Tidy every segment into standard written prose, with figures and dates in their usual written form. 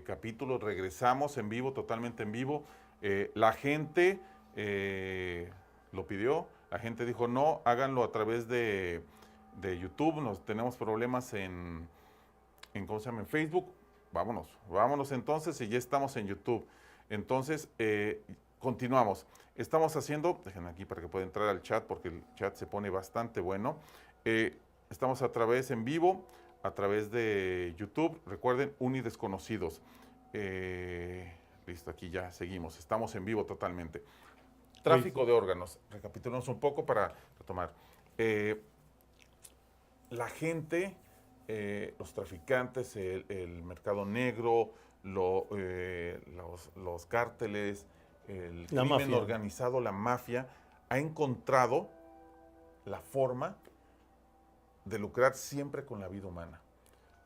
capítulo. Regresamos en vivo, totalmente en vivo. La gente lo pidió, la gente dijo no, háganlo a través de YouTube. Tenemos problemas ¿cómo se llama? En Facebook. Vámonos entonces y ya estamos en YouTube. Entonces, continuamos. Estamos haciendo, déjenme aquí para que pueda entrar al chat porque el chat se pone bastante bueno. Estamos a través en vivo, a través de YouTube. Recuerden, Unidesconocidos. Listo, aquí ya seguimos. Estamos en vivo totalmente. Tráfico de órganos. Recapitulamos un poco para retomar. La gente, los traficantes, el mercado negro, los cárteles, el crimen organizado, la mafia, ha encontrado la forma de lucrar siempre con la vida humana.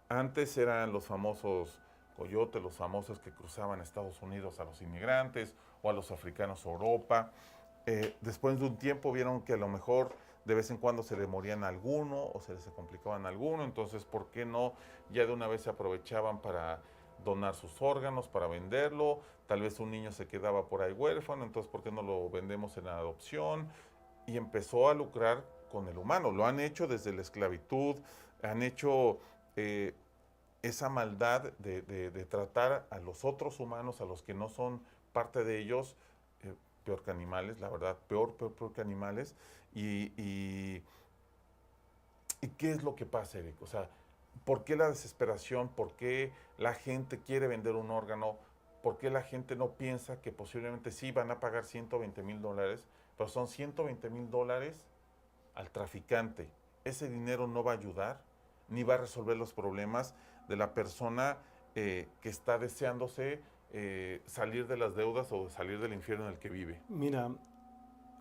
Antes eran los famosos coyotes, los famosos que cruzaban Estados Unidos a los inmigrantes o a los africanos a Europa. Después de un tiempo vieron que a lo mejor de vez en cuando se le morían a alguno o se les complicaban a alguno, entonces ¿por qué no? Ya de una vez se aprovechaban para donar sus órganos, para venderlo. Tal vez un niño se quedaba por ahí huérfano, entonces ¿por qué no lo vendemos en adopción? Y empezó a lucrar con el humano. Lo han hecho desde la esclavitud, han hecho esa maldad de tratar a los otros humanos, a los que no son parte de ellos, peor que animales, la verdad, peor que animales. ¿Y qué es lo que pasa, Eric? O sea, ¿por qué la desesperación? ¿Por qué la gente quiere vender un órgano? ¿Por qué la gente no piensa que posiblemente sí van a pagar $120,000, pero son $120,000 al traficante? Ese dinero no va a ayudar, ni va a resolver los problemas de la persona que está deseándose salir de las deudas o salir del infierno en el que vive. Mira,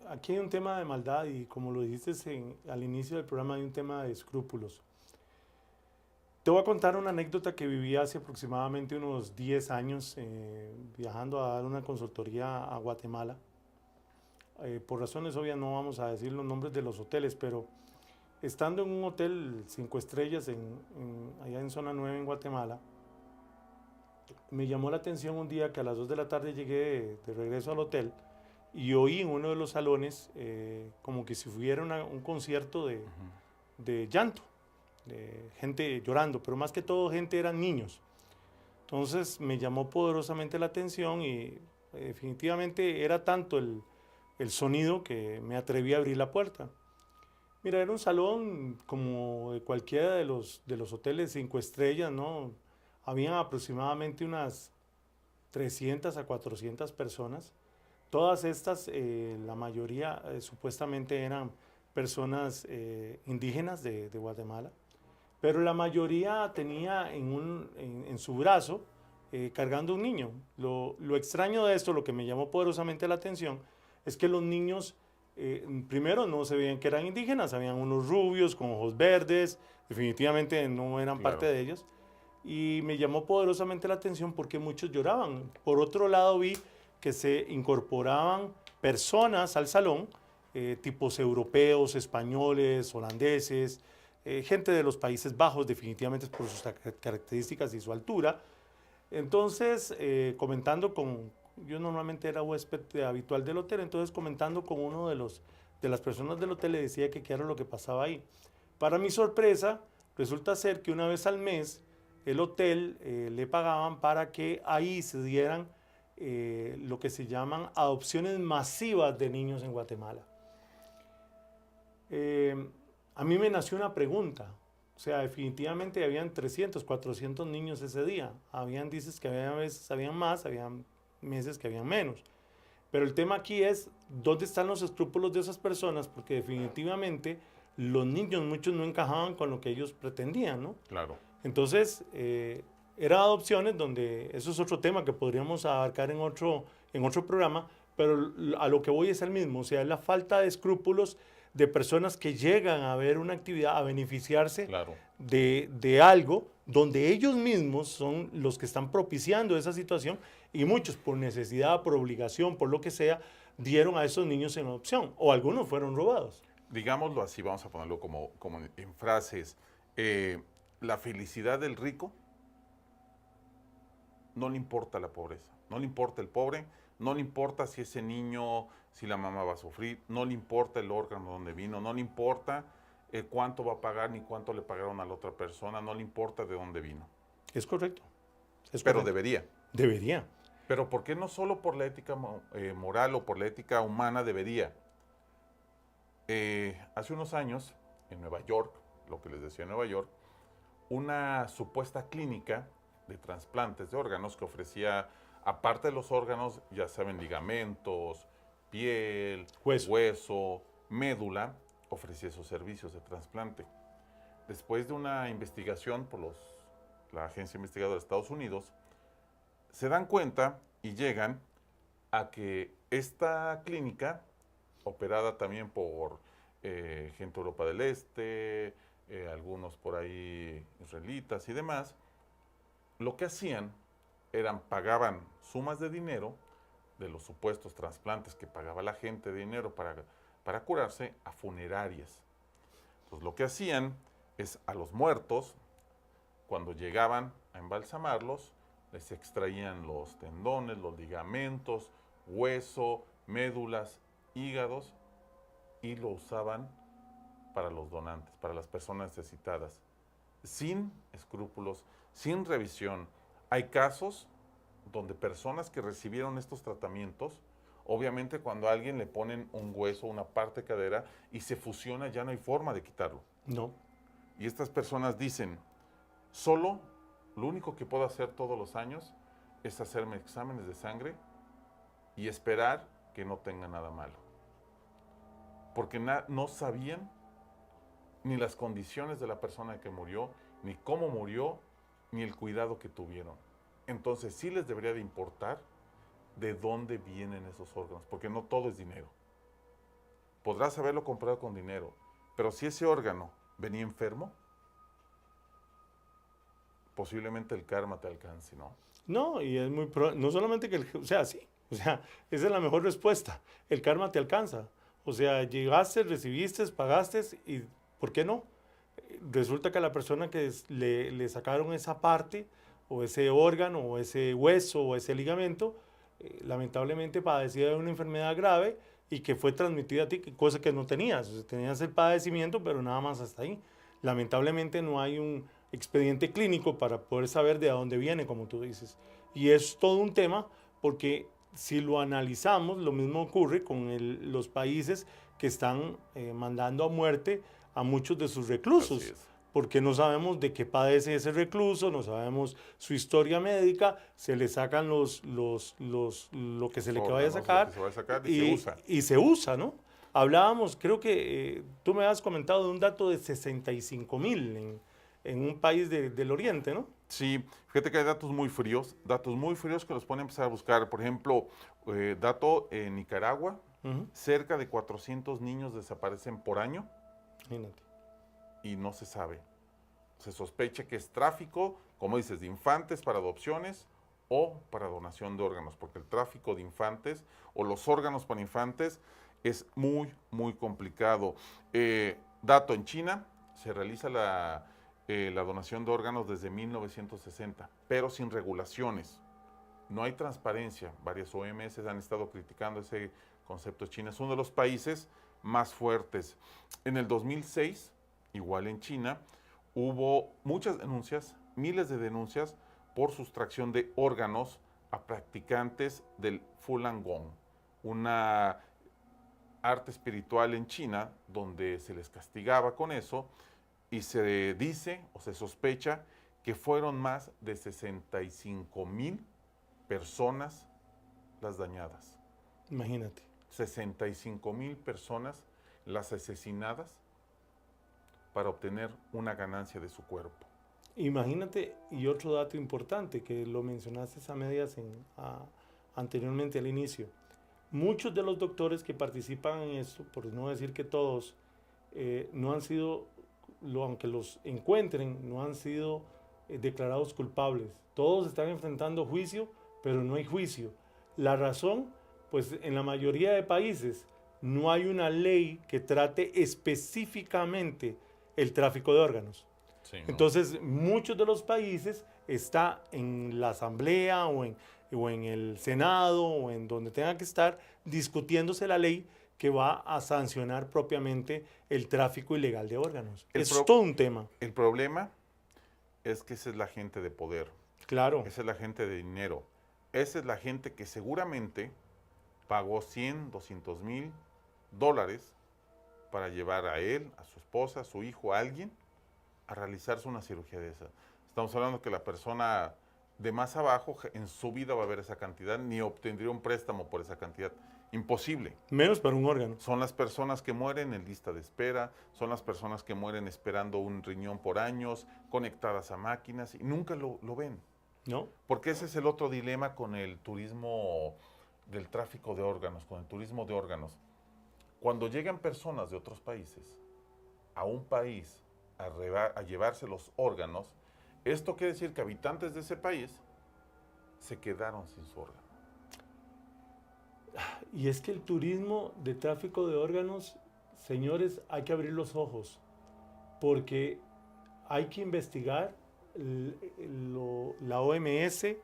aquí hay un tema de maldad y como lo dijiste al inicio del programa, hay un tema de escrúpulos. Te voy a contar una anécdota que viví hace aproximadamente unos 10 años viajando a dar una consultoría a Guatemala. Por razones obvias no vamos a decir los nombres de los hoteles, pero estando en un hotel 5 estrellas allá en zona 9 en Guatemala, me llamó la atención un día que a las 2 de la tarde llegué de regreso al hotel y oí en uno de los salones como que si hubiera un concierto de llanto, de gente llorando, pero más que todo gente eran niños. Entonces me llamó poderosamente la atención y definitivamente era tanto el sonido que me atreví a abrir la puerta. Mira, era un salón como de cualquiera de los hoteles 5 estrellas, ¿no? Habían aproximadamente unas 300 a 400 personas. Todas estas, la mayoría supuestamente eran personas indígenas de Guatemala, pero la mayoría tenía en su brazo cargando un niño. Lo extraño de esto, lo que me llamó poderosamente la atención, es que los niños primero no se veían que eran indígenas, habían unos rubios con ojos verdes, definitivamente no eran parte de ellos, y me llamó poderosamente la atención porque muchos lloraban. Por otro lado vi que se incorporaban personas al salón, tipos europeos, españoles, holandeses, gente de los Países Bajos, definitivamente por sus características y su altura. Entonces, yo normalmente era huésped habitual del hotel, entonces comentando con uno de las personas del hotel le decía que qué era lo que pasaba ahí. Para mi sorpresa, resulta ser que una vez al mes el hotel le pagaban para que ahí se dieran lo que se llaman adopciones masivas de niños en Guatemala. A mí me nació una pregunta. O sea, definitivamente habían 300, 400 niños ese día. Dices que había veces habían más, habían meses que habían menos. Pero el tema aquí es, ¿dónde están los escrúpulos de esas personas? Porque definitivamente los niños, muchos no encajaban con lo que ellos pretendían, ¿no? Claro. Entonces, eran adopciones donde, eso es otro tema que podríamos abarcar en otro programa, pero a lo que voy es el mismo, o sea, es la falta de escrúpulos de personas que llegan a ver una actividad, a beneficiarse de algo donde ellos mismos son los que están propiciando esa situación y muchos por necesidad, por obligación, por lo que sea, dieron a esos niños en adopción o algunos fueron robados. Digámoslo así, vamos a ponerlo como en frases. La felicidad del rico no le importa la pobreza, no le importa el pobre, no le importa si ese niño, si la mamá va a sufrir, no le importa el órgano donde vino, no le importa cuánto va a pagar ni cuánto le pagaron a la otra persona, no le importa de dónde vino. Es correcto. Pero debería. Debería. Pero ¿por qué no solo por la ética moral o por la ética humana debería? Hace unos años, en Nueva York, lo que les decía en Nueva York, una supuesta clínica de trasplantes de órganos que ofrecía, aparte de los órganos, ya saben, ligamentos, piel, hueso, médula, ofrecía esos servicios de trasplante. Después de una investigación por la Agencia Investigadora de Estados Unidos, se dan cuenta y llegan a que esta clínica, operada también por gente de Europa del Este, algunos por ahí israelitas y demás, lo que hacían pagaban sumas de dinero de los supuestos trasplantes que pagaba la gente de dinero para curarse a funerarias. Entonces lo que hacían es a los muertos, cuando llegaban a embalsamarlos, les extraían los tendones, los ligamentos, hueso, médulas, hígados, y lo usaban para los donantes, para las personas necesitadas, sin escrúpulos, sin revisión. Hay casos donde personas que recibieron estos tratamientos, obviamente cuando a alguien le ponen un hueso, una parte de cadera, y se fusiona, ya no hay forma de quitarlo. No. Y estas personas dicen, solo lo único que puedo hacer todos los años es hacerme exámenes de sangre y esperar que no tenga nada malo. Porque no sabían ni las condiciones de la persona que murió, ni cómo murió, ni el cuidado que tuvieron. Entonces sí les debería de importar de dónde vienen esos órganos, porque no todo es dinero. Podrás haberlo comprado con dinero, pero si ese órgano venía enfermo, posiblemente el karma te alcance, ¿no? No, y es muy no solamente que, sí, esa es la mejor respuesta. El karma te alcanza. O sea, llegaste, recibiste, pagaste y ¿por qué no? Resulta que a la persona que le sacaron esa parte o ese órgano o ese hueso o ese ligamento, lamentablemente padecía de una enfermedad grave y que fue transmitida a ti, cosa que no tenías. O sea, tenías el padecimiento, pero nada más hasta ahí. Lamentablemente no hay un expediente clínico para poder saber de dónde viene, como tú dices. Y es todo un tema porque si lo analizamos, lo mismo ocurre con los países que están mandando a muerte a muchos de sus reclusos, porque no sabemos de qué padece ese recluso, no sabemos su historia médica, se le sacan lo que se le vaya a sacar, y se usa, ¿no? Hablábamos, creo que tú me has comentado de un dato de 65,000 en un país del Oriente, ¿no? Sí, fíjate que hay datos muy fríos que los ponen a empezar a buscar. Por ejemplo, dato en Nicaragua, cerca de 400 niños desaparecen por año. Imagínate. Y no se sabe. Se sospecha que es tráfico, como dices, de infantes para adopciones o para donación de órganos, porque el tráfico de infantes o los órganos para infantes es muy, muy complicado. Dato en China, se realiza la donación de órganos desde 1960, pero sin regulaciones. No hay transparencia. Varias OMS han estado criticando ese concepto. China es uno de los países más fuertes. En el 2006, igual en China, hubo muchas denuncias, miles de denuncias por sustracción de órganos a practicantes del Falun Gong, una arte espiritual en China donde se les castigaba con eso, y se dice o se sospecha que fueron más de 65,000 personas las dañadas. Imagínate. 65,000 personas las asesinadas para obtener una ganancia de su cuerpo. Imagínate, y otro dato importante que lo mencionaste a medias anteriormente al inicio. Muchos de los doctores que participan en esto, por no decir que todos, no han sido, aunque los encuentren, no han sido declarados culpables. Todos están enfrentando juicio, pero no hay juicio. La razón, pues en la mayoría de países no hay una ley que trate específicamente el tráfico de órganos. Sí, ¿no? Entonces, muchos de los países está en la asamblea o en el Senado o en donde tenga que estar discutiéndose la ley que va a sancionar propiamente el tráfico ilegal de órganos. Es todo un tema. El problema es que esa es la gente de poder. Claro. Esa es la gente de dinero. Esa es la gente que seguramente pagó 100, 200 mil dólares para llevar a él, a su esposa, a su hijo, a alguien, a realizarse una cirugía de esa. Estamos hablando que la persona de más abajo en su vida va a ver esa cantidad, ni obtendría un préstamo por esa cantidad. Imposible. Menos para un órgano. Son las personas que mueren en lista de espera, son las personas que mueren esperando un riñón por años, conectadas a máquinas, y nunca lo ven. ¿No? Porque ese es el otro dilema con el turismo del tráfico de órganos, con el turismo de órganos. Cuando llegan personas de otros países a un país a llevarse los órganos, esto quiere decir que habitantes de ese país se quedaron sin su órgano. Y es que el turismo de tráfico de órganos, señores, hay que abrir los ojos, porque hay que investigar la OMS, e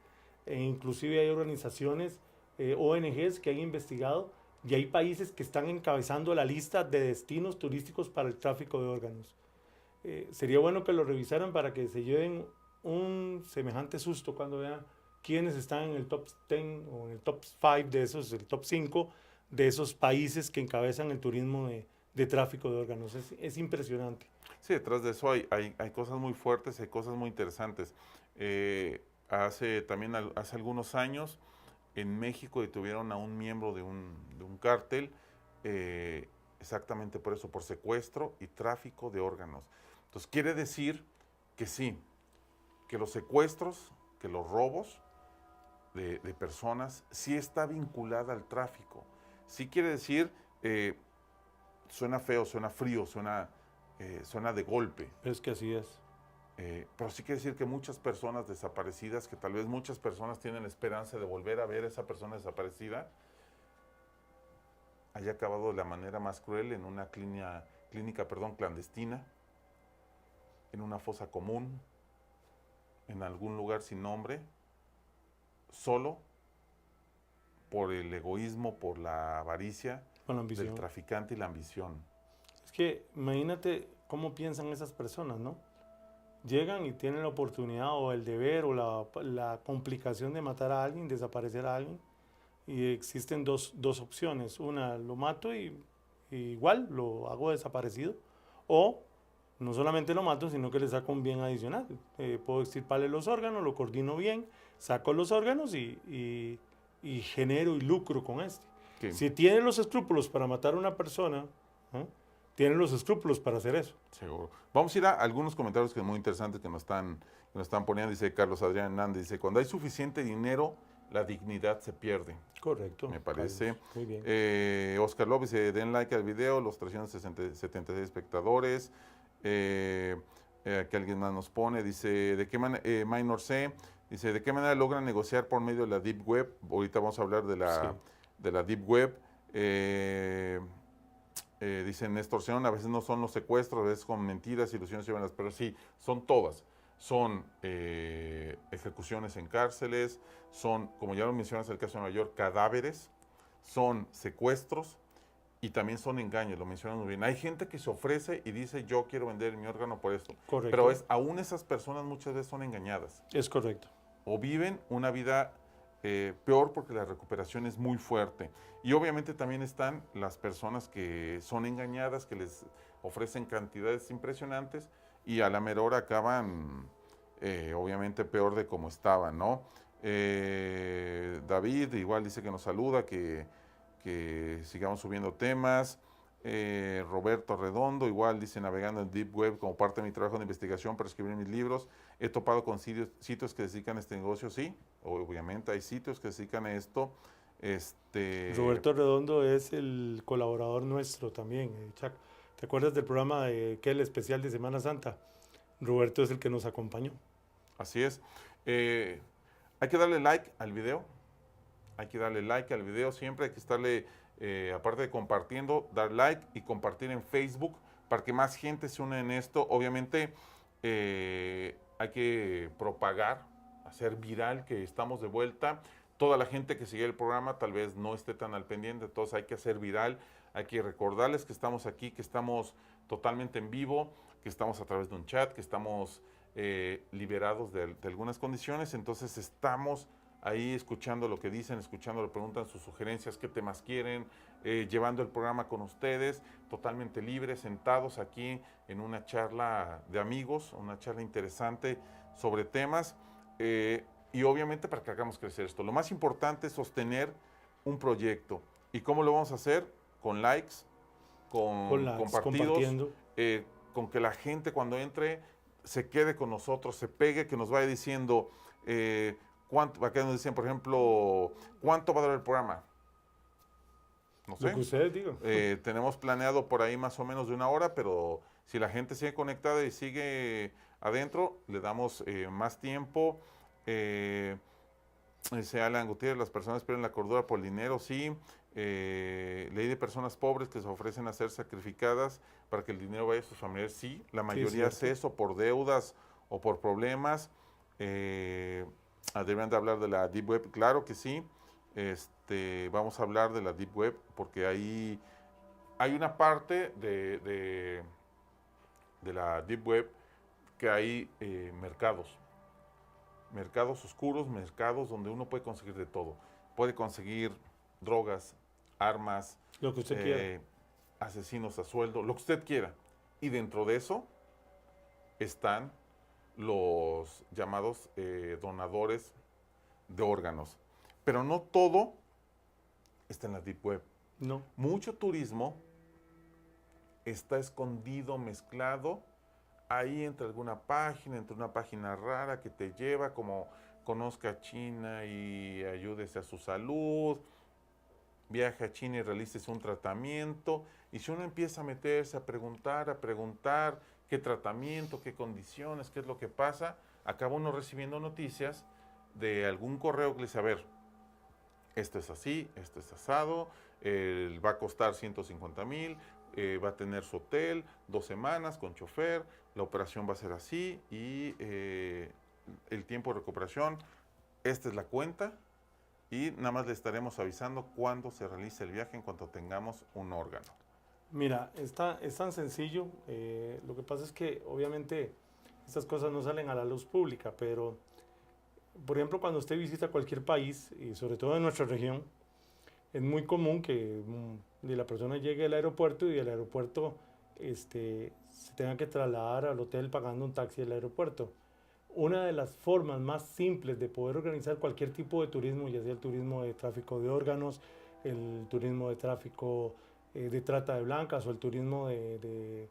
inclusive hay organizaciones, ONGs que han investigado, y hay países que están encabezando la lista de destinos turísticos para el tráfico de órganos. Sería bueno que lo revisaran para que se lleven un semejante susto cuando vean quiénes están en el top 10 o en el top 5 de esos, el top 5 de esos países que encabezan el turismo de tráfico de órganos. Es impresionante. Sí, detrás de eso hay cosas muy fuertes, hay cosas muy interesantes. Hace algunos años en México detuvieron a un miembro de un cártel, exactamente por eso, por secuestro y tráfico de órganos. Entonces quiere decir que sí, que los secuestros, que los robos de personas sí está vinculada al tráfico. Sí quiere decir, suena feo, suena frío, suena de golpe. Pero es que así es. Pero sí quiere decir que muchas personas desaparecidas, que tal vez muchas personas tienen la esperanza de volver a ver a esa persona desaparecida, haya acabado de la manera más cruel en una clínica clandestina, en una fosa común, en algún lugar sin nombre, solo por el egoísmo, por la avaricia del traficante y la ambición. Es que imagínate cómo piensan esas personas, ¿no? Llegan y tienen la oportunidad o el deber o la complicación de matar a alguien, desaparecer a alguien, y existen dos opciones. Una, lo mato y igual lo hago desaparecido, o no solamente lo mato, sino que le saco un bien adicional. Puedo extirparle los órganos, lo coordino bien, saco los órganos y genero y lucro con este. ¿Qué? Si tiene los escrúpulos para matar a una persona, tienen los escrúpulos para hacer eso. Seguro. Vamos a ir a algunos comentarios que son muy interesantes que nos están poniendo. Dice Carlos Adrián Hernández, dice, cuando hay suficiente dinero, la dignidad se pierde. Correcto. Me parece. Carlos, muy bien. Oscar López dice, den like al video, los 376 espectadores. Que alguien más nos pone, dice, ¿de qué manera, Minor C, dice, ¿de qué manera logran negociar por medio de la Deep Web? Ahorita vamos a hablar de la Deep Web. Dicen extorsión, a veces no son los secuestros, a veces con mentiras, ilusiones, pero sí, son todas. Son ejecuciones en cárceles, son, como ya lo mencionas en el caso de Nueva York, cadáveres, son secuestros y también son engaños, lo mencionan muy bien. Hay gente que se ofrece y dice, yo quiero vender mi órgano por esto. Correcto. Pero aún esas personas muchas veces son engañadas. Es correcto. O viven una vida peor porque la recuperación es muy fuerte. Y obviamente también están las personas que son engañadas, que les ofrecen cantidades impresionantes y a la mera hora acaban obviamente peor de como estaban, ¿no? David igual dice que nos saluda, que sigamos subiendo temas. Roberto Redondo igual dice, navegando en Deep Web como parte de mi trabajo de investigación para escribir mis libros, he topado con sitios que se dedican a este negocio, sí, obviamente hay sitios que se dedican a esto. Roberto Redondo es el colaborador nuestro también, Chuck. ¿Te acuerdas del programa de el especial de Semana Santa? Roberto es el que nos acompañó. Así es. Hay que darle like al video. Hay que darle like al video siempre. Hay que estarle, aparte de compartiendo, dar like y compartir en Facebook para que más gente se une en esto. Obviamente hay que propagar hacer viral que estamos de vuelta. Toda la gente que sigue el programa tal vez no esté tan al pendiente, entonces hay que hacer viral, hay que recordarles que estamos aquí, que estamos totalmente en vivo, que estamos a través de un chat, que estamos liberados de algunas condiciones, entonces estamos ahí escuchando lo que dicen, escuchando lo que preguntan, sus sugerencias, qué temas quieren, llevando el programa con ustedes, totalmente libres, sentados aquí en una charla de amigos, una charla interesante sobre temas, y obviamente para que hagamos crecer esto. Lo más importante es sostener un proyecto. ¿Y cómo lo vamos a hacer? Con likes, con compartidos, con que la gente cuando entre se quede con nosotros, se pegue, que nos vaya diciendo acá nos dicen, por ejemplo, ¿cuánto va a durar el programa? No sé. Lo que ustedes digan. Tenemos planeado por ahí más o menos de 1 hora, pero si la gente sigue conectada y sigue adentro, le damos más tiempo. Dice Alan Gutiérrez, las personas pierden la cordura por el dinero, sí. Ley de personas pobres que se ofrecen a ser sacrificadas para que el dinero vaya a sus familiares, sí. La mayoría hace eso por deudas o por problemas. Deberían de hablar de la Deep Web, claro que sí. Vamos a hablar de la Deep Web porque ahí hay una parte de la Deep Web que hay mercados oscuros, mercados donde uno puede conseguir de todo. Puede conseguir drogas, armas, lo que usted quiera, asesinos a sueldo, lo que usted quiera. Y dentro de eso están los llamados donadores de órganos. Pero no todo está en la Deep Web. No. Mucho turismo está escondido, mezclado ahí entre una página rara que te lleva como conozca a China y ayúdese a su salud, viaje a China y realícese un tratamiento. Y si uno empieza a meterse, a preguntar qué tratamiento, qué condiciones, qué es lo que pasa, acaba uno recibiendo noticias de algún correo que le dice, a ver, esto es así, esto es asado, va a costar 150,000, va a tener su hotel, 2 semanas con chofer, la operación va a ser así y el tiempo de recuperación, esta es la cuenta y nada más le estaremos avisando cuándo se realice el viaje en cuanto tengamos un órgano. Mira, es tan sencillo, lo que pasa es que obviamente estas cosas no salen a la luz pública, pero por ejemplo cuando usted visita cualquier país, y sobre todo en nuestra región, es muy común que la persona llegue al aeropuerto y del aeropuerto se tenga que trasladar al hotel pagando un taxi del aeropuerto. Una de las formas más simples de poder organizar cualquier tipo de turismo, ya sea el turismo de tráfico de órganos, el turismo de tráfico de trata de blancas o el turismo de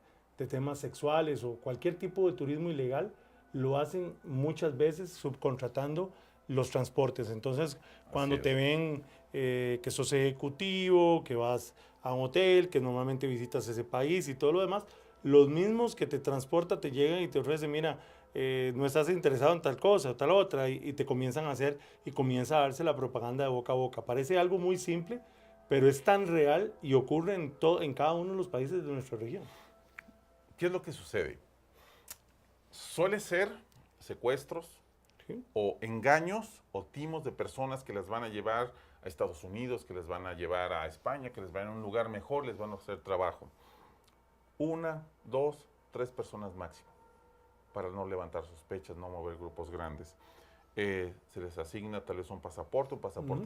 temas sexuales o cualquier tipo de turismo ilegal, lo hacen muchas veces subcontratando los transportes. Entonces, cuando te ven que sos ejecutivo, que vas a un hotel, que normalmente visitas ese país y todo lo demás, los mismos que te transportan te llegan y te ofrecen, mira, no estás interesado en tal cosa o tal otra, y te comienzan a hacer y comienza a darse la propaganda de boca a boca. Parece algo muy simple, pero es tan real y ocurre en cada uno de los países de nuestra región. ¿Qué es lo que sucede? Suele ser secuestros, ¿sí?, o engaños o timos de personas que las van a llevar a Estados Unidos, que les van a llevar a España, que les van a un lugar mejor, les van a hacer trabajo. 1, 2, 3 personas máximo, para no levantar sospechas, no mover grupos grandes. Se les asigna tal vez un pasaporte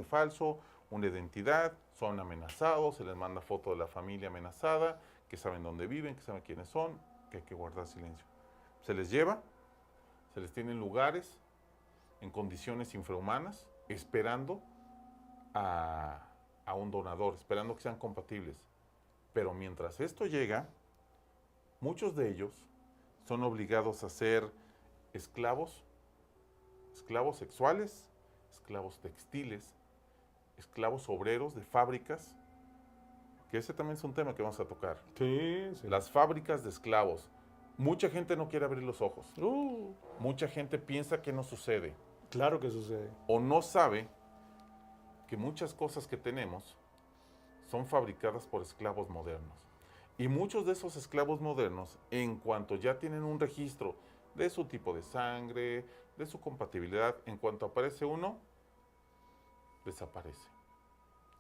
falso, una identidad, son amenazados, se les manda foto de la familia amenazada, que saben dónde viven, que saben quiénes son, que hay que guardar silencio. Se les lleva, se les tiene en lugares, en condiciones infrahumanas, esperando a un donador, esperando que sean compatibles. Pero mientras esto llega, muchos de ellos son obligados a ser esclavos sexuales, esclavos textiles, esclavos obreros de fábricas, que ese también es un tema que vamos a tocar. Sí, sí. Las fábricas de esclavos. Mucha gente no quiere abrir los ojos. Mucha gente piensa que no sucede. Claro que sucede. O no sabe que muchas cosas que tenemos son fabricadas por esclavos modernos. Y muchos de esos esclavos modernos, en cuanto ya tienen un registro de su tipo de sangre, de su compatibilidad. En cuanto aparece uno, desaparece.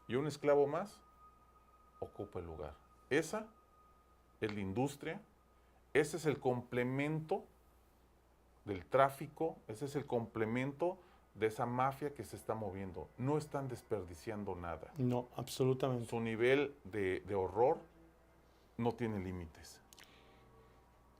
Y un esclavo más ocupa el lugar. Esa es la industria, ese es el complemento del tráfico, ese es el complemento de esa mafia que se está moviendo. No están desperdiciando nada. No, absolutamente. Su nivel de horror no tiene límites.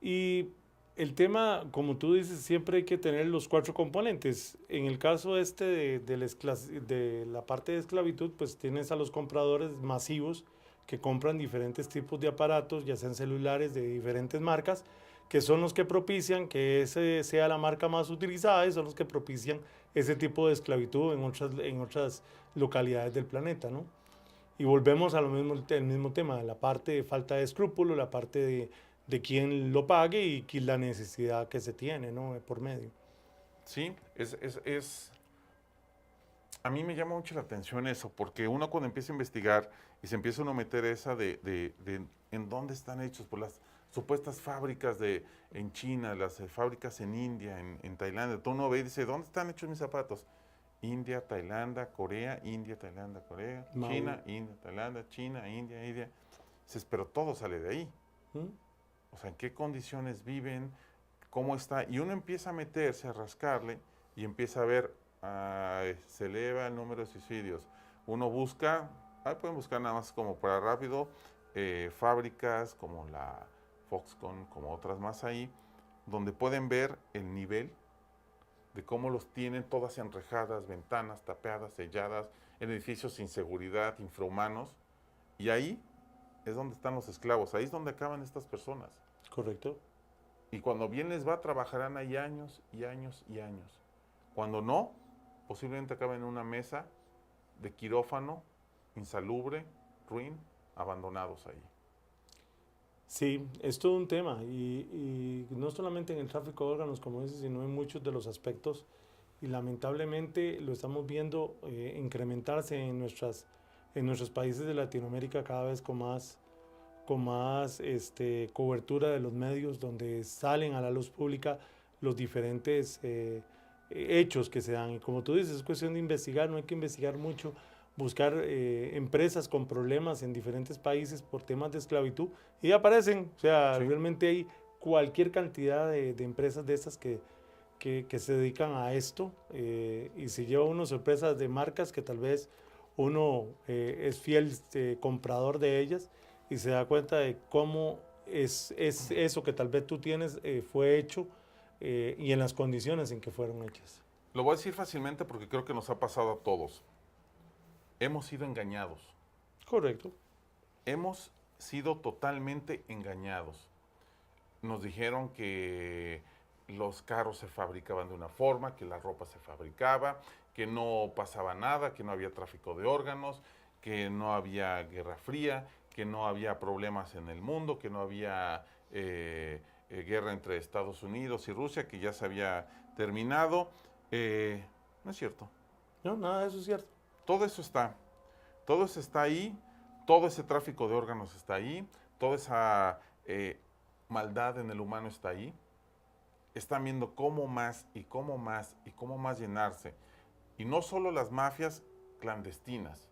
Y el tema, como tú dices, siempre hay que tener los 4 componentes. En el caso de la parte de esclavitud, pues tienes a los compradores masivos que compran diferentes tipos de aparatos, ya sean celulares de diferentes marcas, que son los que propician que ese sea la marca más utilizada y son los que propician ese tipo de esclavitud en otras localidades del planeta, ¿no? Y volvemos a el mismo tema, la parte de falta de escrúpulo, la parte de quién lo pague y la necesidad que se tiene, ¿no? Por medio. Sí, a mí me llama mucho la atención eso, porque uno cuando empieza a investigar y se empieza uno a meter esa de en dónde están hechos por las supuestas fábricas en China, las fábricas en India, en Tailandia, todo uno ve y dice, ¿dónde están hechos mis zapatos? India, Tailandia, Corea, India, Tailandia, Corea, China, India, Tailandia, China, India, India. Dices, pero todo sale de ahí. O sea, ¿en qué condiciones viven? ¿Cómo está? Y uno empieza a meterse, a rascarle y empieza a ver, se eleva el número de suicidios. Uno busca, pueden buscar nada más como para rápido, fábricas como la Foxconn, como otras más ahí, donde pueden ver el nivel de cómo los tienen todas enrejadas, ventanas tapeadas, selladas, en edificios sin seguridad, infrahumanos. Y ahí es donde están los esclavos, ahí es donde acaban estas personas. Correcto. Y cuando bien les va, trabajarán ahí años y años y años. Cuando no, posiblemente acaben en una mesa de quirófano, insalubre, ruin, abandonados ahí. Sí, es todo un tema y no solamente en el tráfico de órganos, como dices, sino en muchos de los aspectos. Y lamentablemente lo estamos viendo incrementarse en nuestros países de Latinoamérica cada vez con más cobertura de los medios, donde salen a la luz pública los diferentes hechos que se dan. Y como tú dices, es cuestión de investigar, no hay que investigar mucho, buscar empresas con problemas en diferentes países por temas de esclavitud y aparecen. O sea, sí, realmente hay cualquier cantidad de empresas de estas que se dedican a esto y se lleva uno sorpresas de marcas que tal vez uno es fiel comprador de ellas y se da cuenta de cómo es eso que tal vez tú tienes fue hecho y en las condiciones en que fueron hechas. Lo voy a decir fácilmente porque creo que nos ha pasado a todos. Hemos sido engañados. Correcto. Hemos sido totalmente engañados. Nos dijeron que los carros se fabricaban de una forma, que la ropa se fabricaba, que no pasaba nada, que no había tráfico de órganos, que no había guerra fría, que no había problemas en el mundo, que no había guerra entre Estados Unidos y Rusia, que ya se había terminado. No es cierto. No, nada de eso es cierto. Todo eso está ahí, todo ese tráfico de órganos está ahí, toda esa maldad en el humano está ahí. Están viendo cómo más y cómo más y cómo más llenarse. Y no solo las mafias clandestinas.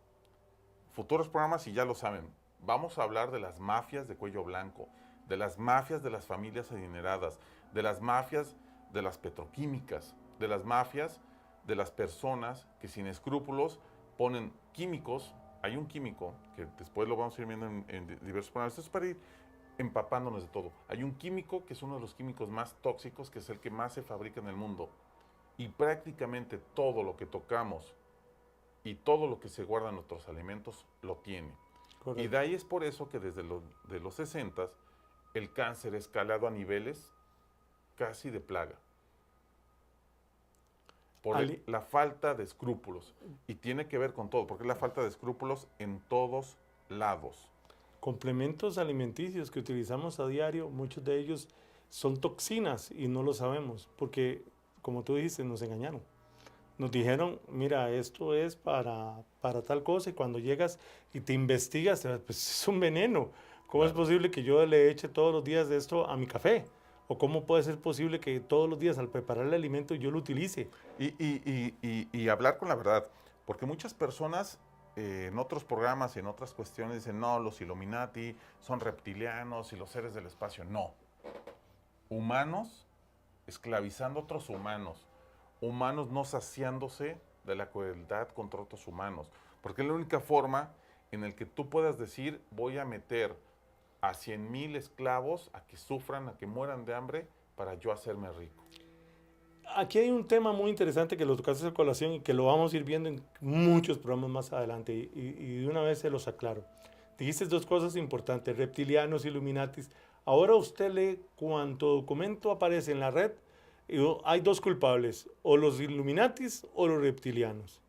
Futuros programas, y ya lo saben, vamos a hablar de las mafias de cuello blanco, de las mafias de las familias adineradas, de las mafias de las petroquímicas, de las mafias de las personas que sin escrúpulos ponen químicos. Hay un químico, que después lo vamos a ir viendo en diversos programas, esto es para ir empapándonos de todo. Hay un químico que es uno de los químicos más tóxicos, que es el que más se fabrica en el mundo. Y prácticamente todo lo que tocamos y todo lo que se guarda en nuestros alimentos lo tiene. Correcto. Y de ahí es por eso que desde de los 60 el cáncer ha escalado a niveles casi de plaga. Por la falta de escrúpulos. Y tiene que ver con todo, porque es la falta de escrúpulos en todos lados. Complementos alimenticios que utilizamos a diario, muchos de ellos son toxinas y no lo sabemos, porque como tú dijiste, nos engañaron. Nos dijeron, mira, esto es para tal cosa, y cuando llegas y te investigas, pues es un veneno. ¿Cómo es posible que yo le eche todos los días de esto a mi café? ¿O cómo puede ser posible que todos los días al preparar el alimento yo lo utilice? Y hablar con la verdad, porque muchas personas en otros programas y en otras cuestiones dicen, no, los Illuminati son reptilianos y los seres del espacio. No. Humanos esclavizando a otros humanos. Humanos no saciándose de la crueldad contra otros humanos. Porque es la única forma en la que tú puedas decir, voy a meter a 100,000 esclavos a que sufran, a que mueran de hambre, para yo hacerme rico. Aquí hay un tema muy interesante que lo tocaste a colación y que lo vamos a ir viendo en muchos programas más adelante y de una vez se los aclaro. Dijiste dos cosas importantes, reptilianos, Illuminatis. Ahora usted lee cuánto documento aparece en la red y hay dos culpables, o los Illuminatis o los reptilianos.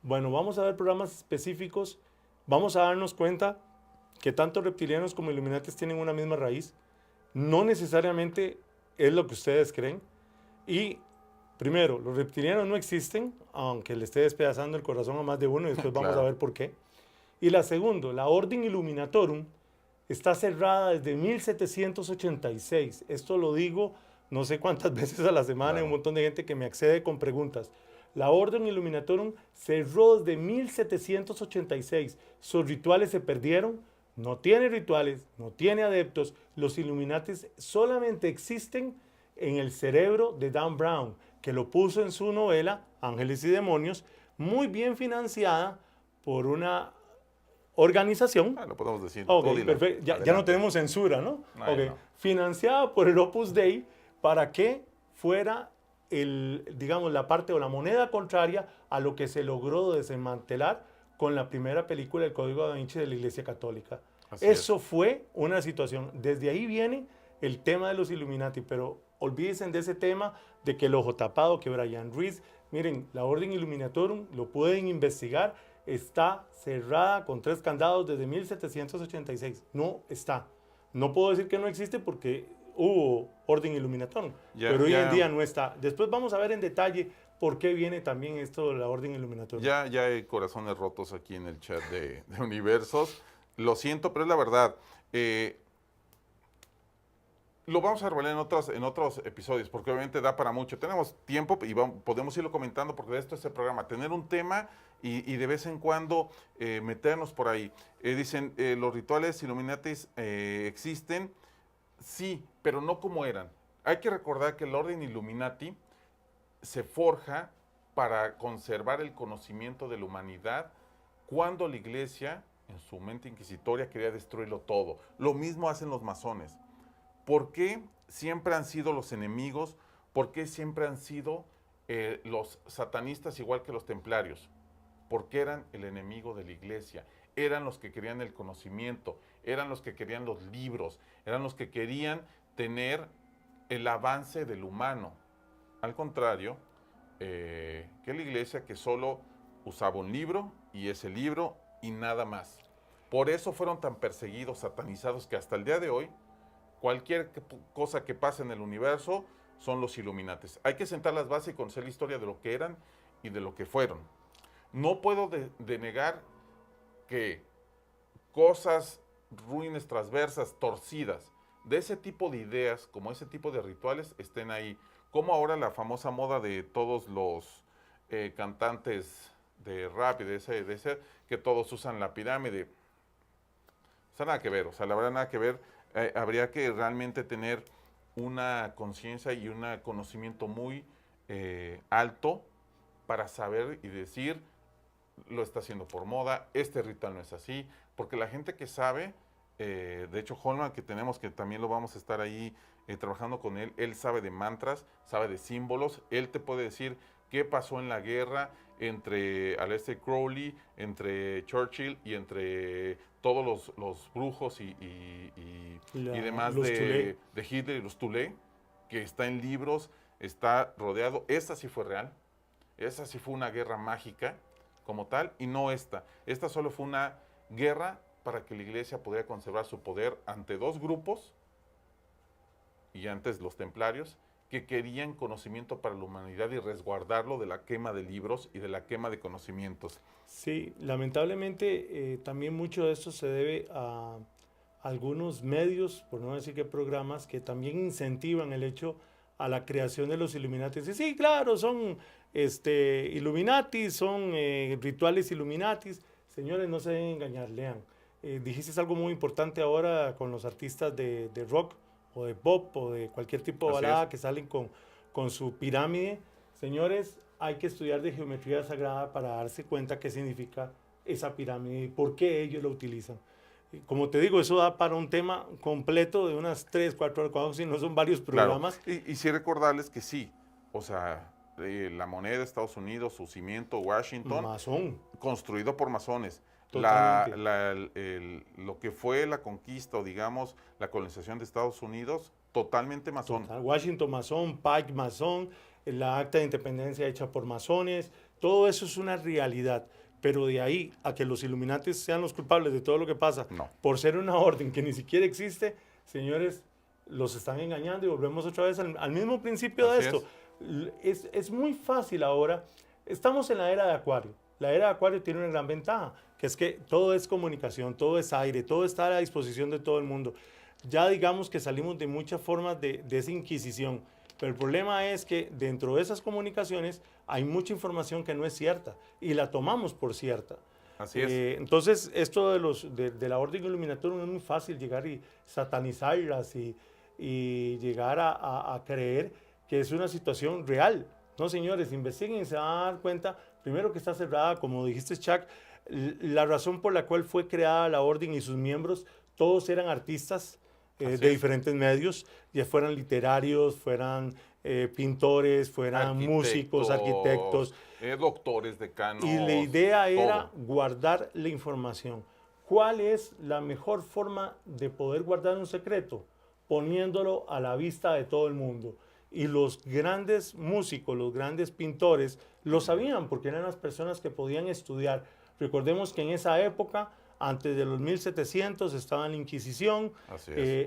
Bueno, vamos a ver programas específicos, vamos a darnos cuenta que tanto reptilianos como Illuminatis tienen una misma raíz. No necesariamente es lo que ustedes creen. Y primero, los reptilianos no existen, aunque le esté despedazando el corazón a más de uno y después vamos a ver por qué. Y la segunda, la Orden Illuminatorum está cerrada desde 1786. Esto lo digo no sé cuántas veces a la semana, hay un montón de gente que me accede con preguntas. La Orden Illuminatorum cerró desde 1786. Sus rituales se perdieron, no tiene rituales, no tiene adeptos. Los Illuminatis solamente existen en el cerebro de Dan Brown, que lo puso en su novela Ángeles y Demonios, muy bien financiada por una organización. Lo podemos decir. Okay, perfecto. Ya no tenemos censura, ¿no? Okay. No. Financiada por el Opus Dei para que fuera digamos, la parte o la moneda contraria a lo que se logró desmantelar con la primera película del Código Da Vinci de la Iglesia Católica. Eso fue una situación. Desde ahí viene el tema de los Illuminati, pero olvídense de ese tema de que el ojo tapado, que Brian Reese, miren, la Orden Illuminatorum, lo pueden investigar, está cerrada con 3 candados desde 1786. No está. No puedo decir que no existe porque hubo Orden Illuminatorum, pero hoy en día no está. Después vamos a ver en detalle por qué viene también esto de la Orden Illuminatorum. Ya hay corazones rotos aquí en el chat de Universos. Lo siento, pero es la verdad. Lo vamos a revelar en otros episodios, porque obviamente da para mucho. Tenemos tiempo y podemos irlo comentando, porque de esto es el programa. Tener un tema y de vez en cuando meternos por ahí. Dicen, los rituales Illuminatis existen, sí, pero no como eran. Hay que recordar que el orden Illuminati se forja para conservar el conocimiento de la humanidad cuando la iglesia, en su mente inquisitoria, quería destruirlo todo. Lo mismo hacen los masones. ¿Por qué siempre han sido los enemigos? ¿Por qué siempre han sido los satanistas igual que los templarios? Porque eran el enemigo de la iglesia. Eran los que querían el conocimiento, eran los que querían los libros, eran los que querían tener el avance del humano. Al contrario, que la iglesia que solo usaba un libro y ese libro y nada más. Por eso fueron tan perseguidos, satanizados, que hasta el día de hoy cualquier cosa que pase en el universo son los Illuminatis. Hay que sentar las bases y conocer la historia de lo que eran y de lo que fueron. No puedo denegar que cosas ruines, transversas, torcidas, de ese tipo de ideas, como ese tipo de rituales, estén ahí. Como ahora la famosa moda de todos los cantantes de rap y de ese, que todos usan la pirámide. O sea, nada que ver, o sea, la verdad nada que ver. Habría que realmente tener una conciencia y un conocimiento muy alto para saber y decir, lo está haciendo por moda, este ritual no es así, porque la gente que sabe, de hecho Holman, que tenemos, que también lo vamos a estar ahí trabajando con él sabe de mantras, sabe de símbolos, él te puede decir qué pasó en la guerra entre Aleister Crowley, entre Churchill y entre todos los brujos y demás de Hitler y los Thule, que está en libros, está rodeado. Esta sí fue real, esa sí fue una guerra mágica como tal, y no esta. Esta solo fue una guerra para que la iglesia pudiera conservar su poder ante dos grupos, y antes los templarios, que querían conocimiento para la humanidad y resguardarlo de la quema de libros y de la quema de conocimientos. Sí, lamentablemente también mucho de esto se debe a algunos medios, por no decir qué programas, que también incentivan el hecho a la creación de los Illuminatis. Y sí, claro, son Illuminatis, son rituales Illuminatis. Señores, no se deben engañar, lean. Dijiste algo muy importante ahora con los artistas de rock o de pop o de cualquier tipo de balada que salen con su pirámide. Señores, hay que estudiar de geometría sagrada para darse cuenta qué significa esa pirámide y por qué ellos lo utilizan. Como te digo, eso da para un tema completo de unas 3, 4 horas, si no son varios programas. Claro. Y sí recordarles que sí, o sea, la moneda de Estados Unidos, su cimiento, Washington, masón, construido por masones. Lo que fue la conquista o digamos la colonización de Estados Unidos, totalmente masón. Total. Washington masón, Pike masón, la acta de independencia hecha por masones, todo eso es una realidad. Pero de ahí a que los Illuminatis sean los culpables de todo lo que pasa, no, por ser una orden que ni siquiera existe, señores, los están engañando y volvemos otra vez al mismo principio de esto. Es muy fácil ahora, estamos en la era de Acuario. La era de Acuario tiene una gran ventaja, que es que todo es comunicación, todo es aire, todo está a la disposición de todo el mundo. Ya digamos que salimos de muchas formas de esa inquisición. Pero el problema es que dentro de esas comunicaciones hay mucha información que no es cierta y la tomamos por cierta. Así es. Entonces, esto de la Orden Illuminatorum es muy fácil llegar y satanizarlas y llegar a creer que es una situación real. No, señores, investiguen y se van a dar cuenta, primero que está cerrada, como dijiste, Chuck, la razón por la cual fue creada la Orden y sus miembros, todos eran artistas, de diferentes medios, ya fueran literarios, fueran pintores, fueran músicos, arquitectos. Doctores, decanos. Y la idea era guardar la información. ¿Cuál es la mejor forma de poder guardar un secreto? Poniéndolo a la vista de todo el mundo. Y los grandes músicos, los grandes pintores, lo sabían porque eran las personas que podían estudiar. Recordemos que en esa época, antes de los 1700 estaba la Inquisición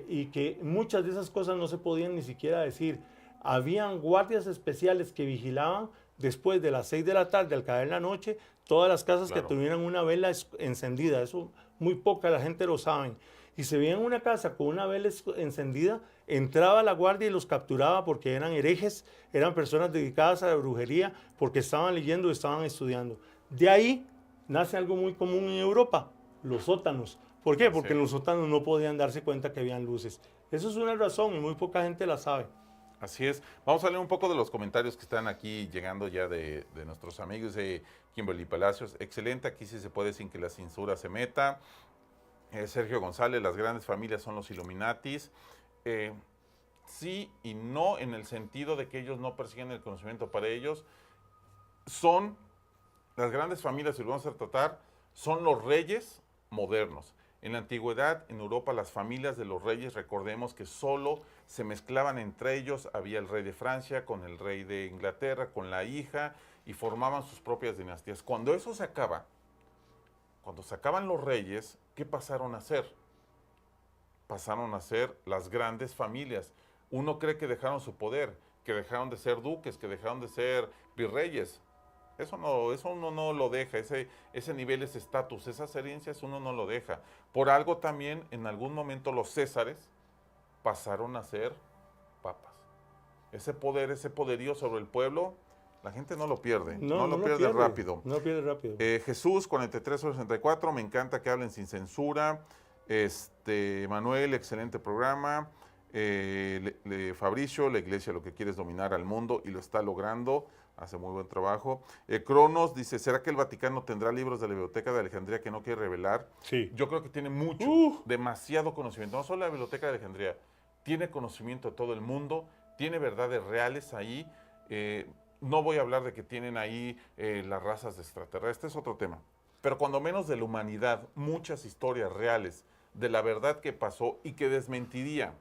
y que muchas de esas cosas no se podían ni siquiera decir. Habían guardias especiales que vigilaban después de las 6 de la tarde al caer la noche todas las casas que tuvieran una vela encendida. Eso muy poca la gente lo sabe. Y se veía en una casa con una vela encendida, entraba la guardia y los capturaba porque eran herejes, eran personas dedicadas a la brujería, porque estaban leyendo, estaban estudiando. De ahí nace algo muy común en Europa, los sótanos. ¿Por qué? Porque en los sótanos no podían darse cuenta que habían luces. Eso es una razón y muy poca gente la sabe. Así es. Vamos a leer un poco de los comentarios que están aquí llegando ya de nuestros amigos de Kimberly Palacios. Excelente, aquí sí se puede sin que la censura se meta. Sergio González, las grandes familias son los Illuminatis. Sí y no, en el sentido de que ellos no persiguen el conocimiento. Para ellos son las grandes familias, si lo vamos a tratar, son los reyes modernos. En la antigüedad, en Europa, las familias de los reyes, recordemos que solo se mezclaban entre ellos. Había el rey de Francia con el rey de Inglaterra, con la hija, y formaban sus propias dinastías. Cuando eso se acaba, cuando se acaban los reyes, ¿qué pasaron a ser? Pasaron a ser las grandes familias. Uno cree que dejaron su poder, que dejaron de ser duques, que dejaron de ser virreyes. Eso uno no lo deja, ese nivel, ese estatus, esas herencias uno no lo deja. Por algo también, en algún momento los césares pasaron a ser papas. Ese poder, ese poderío sobre el pueblo, la gente no lo pierde, no lo pierde rápido. No pierde rápido. Jesús, 4364, me encanta que hablen sin censura. Manuel, excelente programa. Fabricio, la iglesia lo que quiere es dominar al mundo y lo está logrando. Hace muy buen trabajo. Cronos dice, ¿será que el Vaticano tendrá libros de la Biblioteca de Alejandría que no quiere revelar? Sí. Yo creo que tiene mucho, demasiado conocimiento. No solo la Biblioteca de Alejandría, tiene conocimiento de todo el mundo, tiene verdades reales ahí. No voy a hablar de que tienen ahí las razas de extraterrestres, es otro tema. Pero cuando menos de la humanidad, muchas historias reales de la verdad que pasó y que desmentiría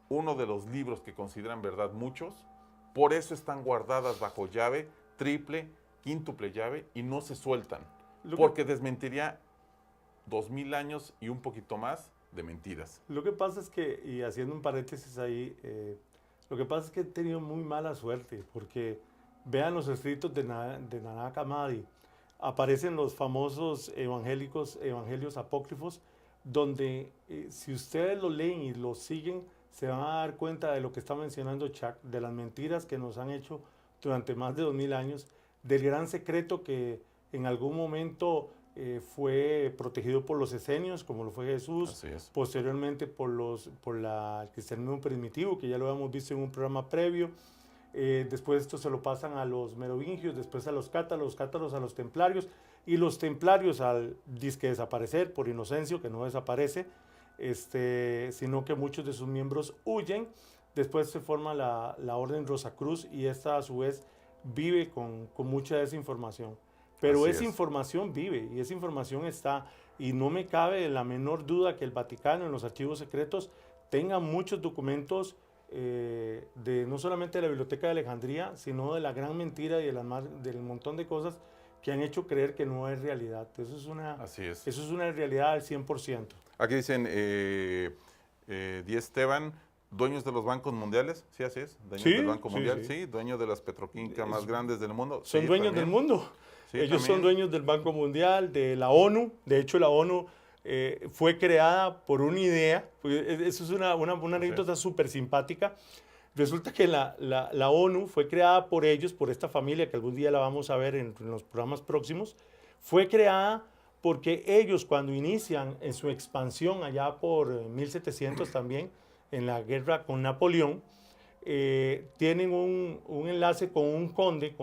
uno de los libros que consideran verdad muchos. Por eso están guardadas bajo llave, triple, quíntuple llave, y no se sueltan. Porque desmentiría 2000 años y un poquito más de mentiras. Lo que pasa es que, y haciendo un paréntesis ahí, lo que pasa es que he tenido muy mala suerte, porque vean los escritos de Nag Hammadi, aparecen los famosos evangelios apócrifos, donde si ustedes lo leen y lo siguen, se van a dar cuenta de lo que está mencionando Chuck, de las mentiras que nos han hecho durante más de 2000 años, del gran secreto que en algún momento fue protegido por los esenios, como lo fue Jesús, posteriormente por el cristianismo primitivo, que ya lo habíamos visto en un programa previo. Después esto se lo pasan a los merovingios, después a los cátaros a los templarios, y los templarios al disque desaparecer por Inocencio, que no desaparece, sino que muchos de sus miembros huyen. Después se forma la Orden Rosacruz, y esta a su vez vive con mucha desinformación. Pero esa información vive, y esa información está, y no me cabe la menor duda que el Vaticano en los archivos secretos tenga muchos documentos de no solamente de la Biblioteca de Alejandría, sino de la gran mentira y del montón de cosas que han hecho creer que no es realidad. Eso es una realidad al 100%. Aquí dicen, Díaz Esteban, dueños de los bancos mundiales, sí, así es, dueños del Banco Mundial, sí, dueños de las petroquímicas más grandes del mundo. Son dueños del mundo. Sí, ellos son dueños del Banco Mundial, de la ONU. De hecho, la ONU fue creada por una idea. Eso es una anécdota súper simpática. Resulta que la ONU fue creada por ellos, por esta familia, que algún día la vamos a ver en los programas próximos. Fue creada porque ellos, cuando inician en su expansión allá por 1700 también, en la guerra con Napoleón, tienen un enlace con un conde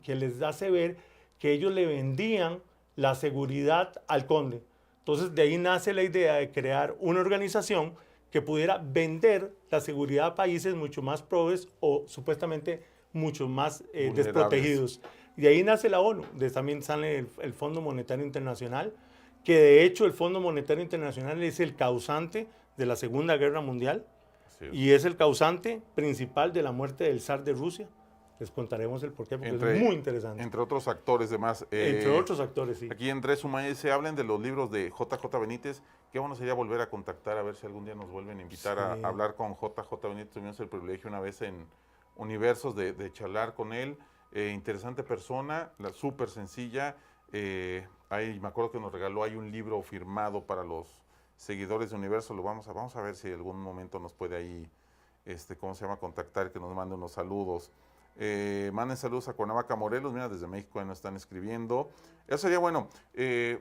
que les hace ver que ellos le vendían la seguridad al conde. Entonces de ahí nace la idea de crear una organización que pudiera vender la seguridad a países mucho más pobres o supuestamente mucho más desprotegidos. Y de ahí nace la ONU. También sale el Fondo Monetario Internacional, que de hecho el Fondo Monetario Internacional es el causante de la Segunda Guerra Mundial y es el causante principal de la muerte del zar de Rusia. Les contaremos el porqué, porque es muy interesante. Entre otros actores, demás. Entre otros actores, sí. Aquí Andrés Umay dice, hablen de los libros de JJ Benítez. Qué bueno sería volver a contactar, a ver si algún día nos vuelven a invitar a hablar con JJ Benítez. Tuvimos el privilegio una vez en Universos de charlar con él. Interesante persona, súper sencilla. Ahí me acuerdo que nos regaló, hay un libro firmado para los seguidores de Universo. Vamos a ver si algún momento nos puede ahí, contactar, que nos mande unos saludos. Manden saludos a Cuernavaca, Morelos, mira, desde México nos están escribiendo. Eso sería bueno,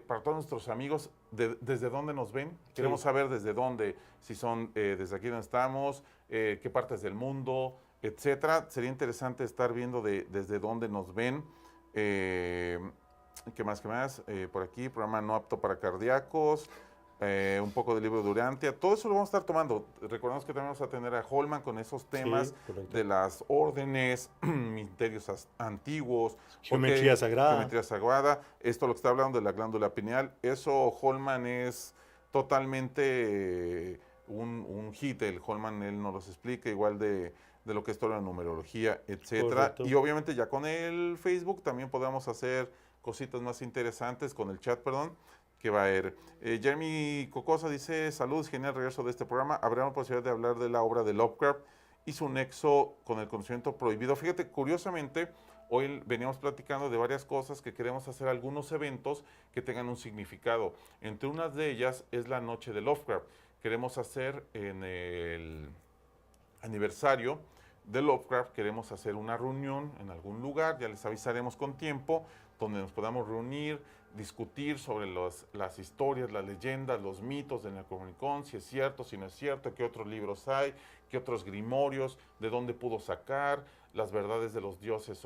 para todos nuestros amigos, ¿desde dónde nos ven? Queremos saber desde dónde, si son desde aquí donde estamos, qué partes del mundo, etcétera. Sería interesante estar viendo desde dónde nos ven. ¿Qué más? Por aquí, programa no apto para cardíacos. Un poco del libro de Urantia, todo eso lo vamos a estar tomando. Recordemos que también vamos a tener a Holman con esos temas de las órdenes, misterios antiguos, geometría sagrada. Esto lo que está hablando de la glándula pineal, eso Holman es totalmente un hit. El Holman, él nos los explica, igual de lo que es toda la numerología, etcétera. Y obviamente ya con el Facebook también podemos hacer cositas más interesantes, con el chat, que va a haber. Jeremy Cocosa dice, saludos, genial regreso de este programa. Habrá una posibilidad de hablar de la obra de Lovecraft y su nexo con el conocimiento prohibido. Fíjate, curiosamente, hoy veníamos platicando de varias cosas que queremos hacer, algunos eventos que tengan un significado. Entre unas de ellas es la noche de Lovecraft. Queremos hacer en el aniversario de Lovecraft, queremos hacer una reunión en algún lugar, ya les avisaremos con tiempo, donde nos podamos reunir, discutir sobre las historias, las leyendas, los mitos del Necronomicon, si es cierto, si no es cierto, qué otros libros hay, qué otros grimorios, de dónde pudo sacar, las verdades de los dioses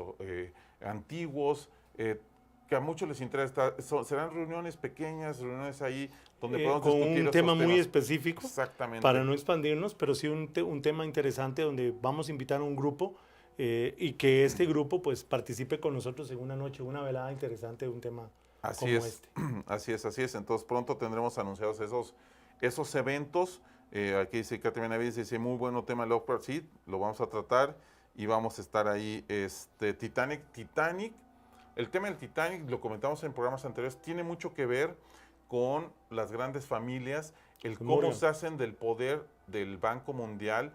antiguos, que a muchos les interesa. Serán reuniones pequeñas, reuniones ahí donde podemos discutir con un tema muy específico, exactamente, para no expandirnos, pero sí un tema interesante donde vamos a invitar a un grupo y que este grupo pues participe con nosotros en una noche, una velada interesante de un tema como este. Así es. Entonces pronto tendremos anunciados esos eventos. Aquí dice Katy Benavides, dice muy bueno tema Lovecraft, sí, lo vamos a tratar y vamos a estar ahí. Titanic, el tema del Titanic, lo comentamos en programas anteriores, tiene mucho que ver con las grandes familias, cómo se hacen del poder del Banco Mundial,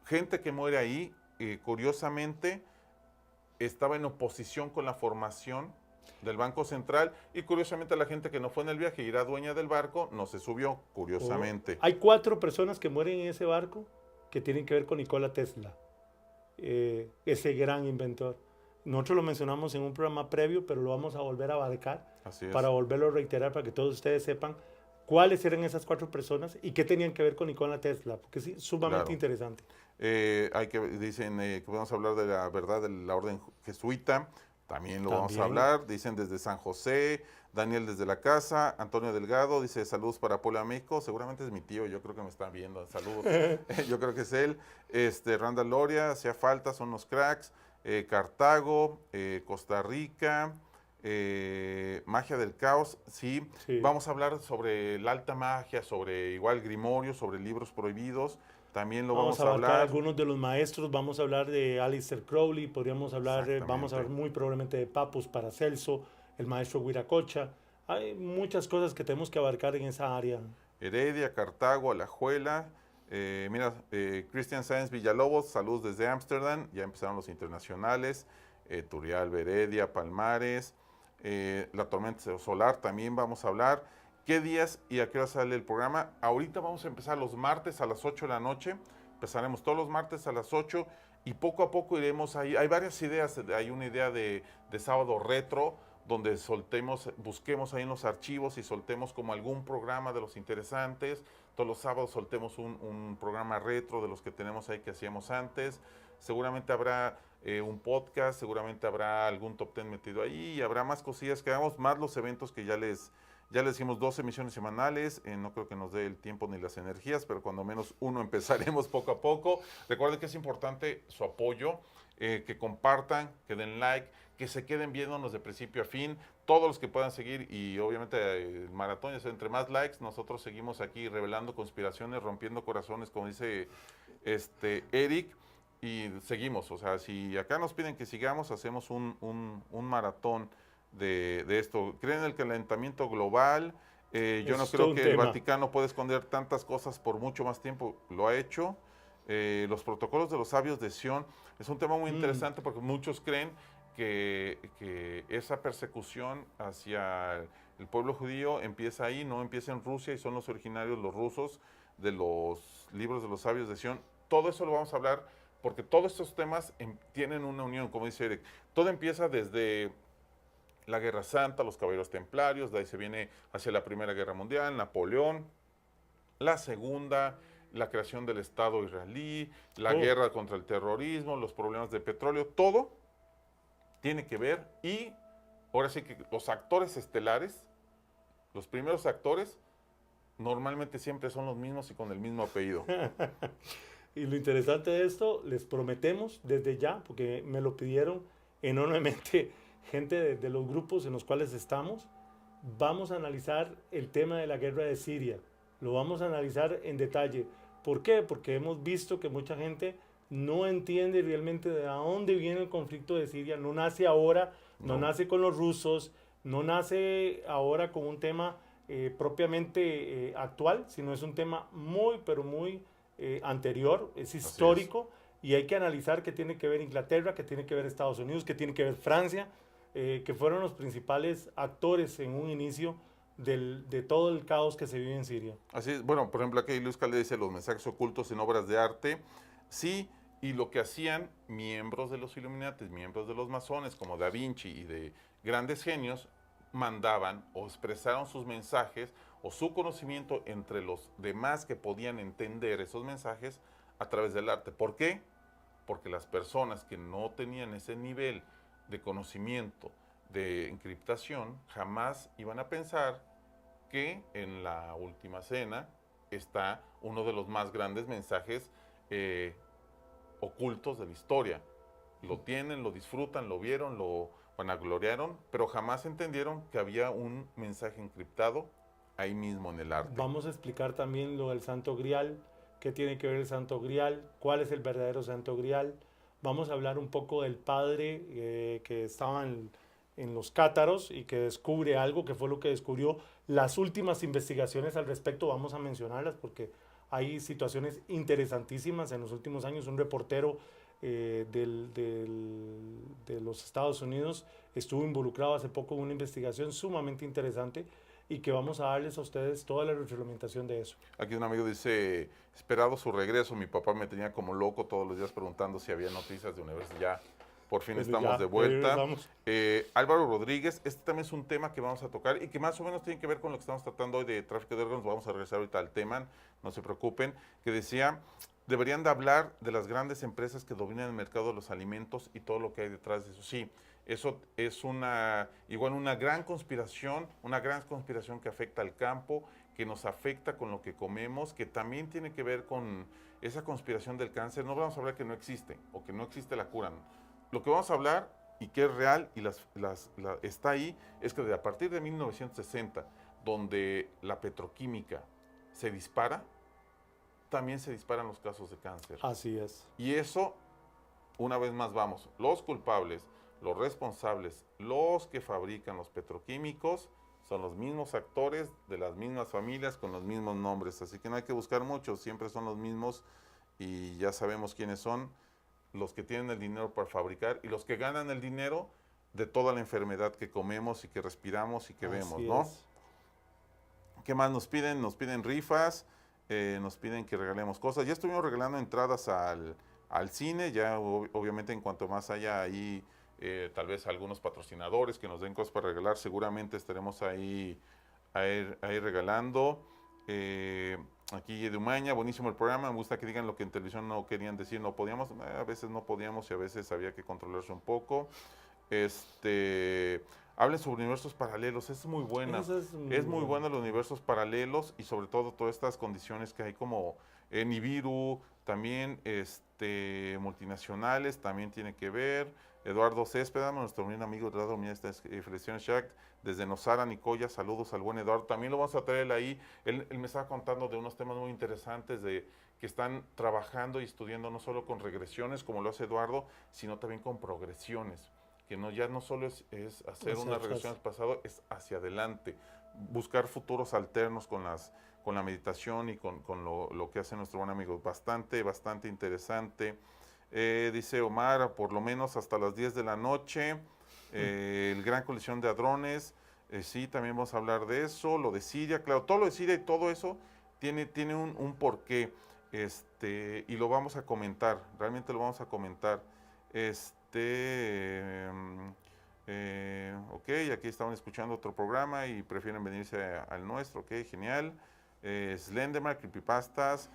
gente que muere ahí, curiosamente estaba en oposición con la formación del Banco Central, y curiosamente la gente que no fue en el viaje y era dueña del barco no se subió, curiosamente. Hay 4 personas que mueren en ese barco que tienen que ver con Nikola Tesla, ese gran inventor. Nosotros lo mencionamos en un programa previo, pero lo vamos a volver a abarcar para volverlo a reiterar, para que todos ustedes sepan cuáles eran esas 4 personas y qué tenían que ver con Nikola Tesla, porque es sumamente interesante. Dicen que podemos hablar de la verdad de la orden jesuita, también lo vamos a hablar. Dicen desde San José, Daniel desde la casa, Antonio Delgado dice saludos para Puebla, México, seguramente es mi tío, yo creo que me está viendo, saludos, yo creo que es él. Randall Loria, hacía falta, son los cracks. Cartago, Costa Rica, Magia del Caos, sí. Vamos a hablar sobre la alta magia, sobre igual Grimorio, sobre libros prohibidos, también lo vamos a hablar. Algunos de los maestros, vamos a hablar de Aleister Crowley, podríamos hablar, vamos a hablar muy probablemente de Papus Paracelso, el maestro Huiracocha. Hay muchas cosas que tenemos que abarcar en esa área. Heredia, Cartago, Alajuela. Christian Sáenz Villalobos, saludos desde Ámsterdam, ya empezaron los internacionales, Turrialba, Heredia, Palmares, la tormenta solar también vamos a hablar. ¿Qué días y a qué hora sale el programa? Ahorita vamos a empezar los martes a las 8 de la noche, empezaremos todos los martes a las 8 y poco a poco iremos ahí. Hay varias ideas, hay una idea de sábado retro, donde busquemos ahí en los archivos y soltemos como algún programa de los interesantes. Todos los sábados soltemos un programa retro de los que tenemos ahí que hacíamos antes. Seguramente habrá un podcast, seguramente habrá algún top 10 metido ahí y habrá más cosillas que hagamos, más los eventos que ya les hicimos 2 emisiones semanales. No creo que nos dé el tiempo ni las energías, pero cuando menos uno empezaremos poco a poco. Recuerden que es importante su apoyo, que compartan, que den like, que se queden viéndonos de principio a fin, todos los que puedan seguir, y obviamente el maratón, entre más likes, nosotros seguimos aquí revelando conspiraciones, rompiendo corazones, como dice Eric, y seguimos. O sea, si acá nos piden que sigamos, hacemos un maratón de esto. ¿Creen en el calentamiento global? Yo no creo que el Vaticano pueda esconder tantas cosas por mucho más tiempo, lo ha hecho. Los protocolos de los sabios de Sion es un tema muy interesante porque muchos creen que esa persecución hacia el pueblo judío empieza ahí, no empieza en Rusia y son los originarios, los rusos, de los libros de los sabios de Sion. Todo eso lo vamos a hablar porque todos estos temas tienen una unión, como dice Eric. Todo empieza desde la Guerra Santa, los Caballeros Templarios, de ahí se viene hacia la Primera Guerra Mundial, Napoleón, la Segunda, la creación del Estado israelí, la guerra contra el terrorismo, los problemas de petróleo, todo tiene que ver. Y ahora sí que los actores estelares, los primeros actores, normalmente siempre son los mismos y con el mismo apellido. Y lo interesante de esto, les prometemos desde ya, porque me lo pidieron enormemente gente de los grupos en los cuales estamos, vamos a analizar el tema de la guerra de Siria. Lo vamos a analizar en detalle. ¿Por qué? Porque hemos visto que mucha gente no entiende realmente de dónde viene el conflicto de Siria. No nace ahora, no nace con los rusos, no nace ahora con un tema propiamente actual, sino es un tema muy, pero muy anterior, es histórico, y hay que analizar qué tiene que ver Inglaterra, qué tiene que ver Estados Unidos, qué tiene que ver Francia, que fueron los principales actores en un inicio de todo el caos que se vive en Siria. Así es. Bueno, por ejemplo, aquí Luis Calde dice los mensajes ocultos en obras de arte. Sí, y lo que hacían miembros de los Illuminati, miembros de los masones, como Da Vinci y de grandes genios, mandaban o expresaron sus mensajes o su conocimiento entre los demás que podían entender esos mensajes a través del arte. ¿Por qué? Porque las personas que no tenían ese nivel de conocimiento de encriptación jamás iban a pensar que en la Última Cena está uno de los más grandes mensajes ocultos de la historia. Lo tienen, lo disfrutan, lo vieron, lo vanagloriaron, pero jamás entendieron que había un mensaje encriptado ahí mismo en el arte. Vamos a explicar también lo del Santo Grial, qué tiene que ver el Santo Grial, cuál es el verdadero Santo Grial. Vamos a hablar un poco del padre que estaba en los cátaros y que descubre algo, que fue lo que descubrió. Las últimas investigaciones al respecto, vamos a mencionarlas porque hay situaciones interesantísimas en los últimos años. Un reportero de los Estados Unidos estuvo involucrado hace poco en una investigación sumamente interesante y que vamos a darles a ustedes toda la retroalimentación de eso. Aquí un amigo dice, esperado su regreso, mi papá me tenía como loco todos los días preguntando si había noticias de Universo. Ya, por fin estamos de vuelta. Álvaro Rodríguez, este también es un tema que vamos a tocar y que más o menos tiene que ver con lo que estamos tratando hoy de tráfico de órganos. Vamos a regresar ahorita al tema, no se preocupen, que decía, deberían de hablar de las grandes empresas que dominan el mercado de los alimentos y todo lo que hay detrás de eso. Sí, eso es igual una gran conspiración que afecta al campo, que nos afecta con lo que comemos, que también tiene que ver con esa conspiración del cáncer. No vamos a hablar que no existe o que no existe la cura. Lo que vamos a hablar y que es real y está ahí es que a partir de 1960, donde la petroquímica se dispara, también se disparan los casos de cáncer. Así es. Y eso, una vez más vamos, los culpables, los responsables, los que fabrican los petroquímicos, son los mismos actores de las mismas familias con los mismos nombres. Así que no hay que buscar mucho, siempre son los mismos y ya sabemos quiénes son los que tienen el dinero para fabricar y los que ganan el dinero de toda la enfermedad que comemos y que respiramos y que vemos, ¿no? ¿Qué más nos piden? Nos piden rifas, nos piden que regalemos cosas. Ya estuvimos regalando entradas al cine, ya obviamente en cuanto más haya ahí tal vez algunos patrocinadores que nos den cosas para regalar, seguramente estaremos ahí regalando. Aquí de Umaña, buenísimo el programa, me gusta que digan lo que en televisión no querían decir, no podíamos, a veces no podíamos y a veces había que controlarse un poco. Hablen sobre universos paralelos, es muy buena. Es muy buena los universos paralelos y sobre todo todas estas condiciones que hay como Nibiru, también multinacionales, también tiene que ver. Eduardo Céspedes, nuestro buen amigo Eduardo Mía, felicitaciones Shaq, desde Nosara, Nicoya, saludos al buen Eduardo. También lo vamos a traer ahí, él me estaba contando de unos temas muy interesantes que están trabajando y estudiando no solo con regresiones como lo hace Eduardo, sino también con progresiones. Que ya no solo es hacer una regresión al pasado, es hacia adelante, buscar futuros alternos con la meditación y con lo que hace nuestro buen amigo. Bastante interesante. Dice Omar, por lo menos hasta las 10 de la noche, el gran colisión de hadrones, sí, también vamos a hablar de eso, lo de Siria, claro, todo lo de Siria y todo eso tiene un porqué, y lo vamos a comentar, realmente lo vamos a comentar. Ok, aquí estaban escuchando otro programa y prefieren venirse al nuestro, ok, genial. Slenderman, Creepypastas,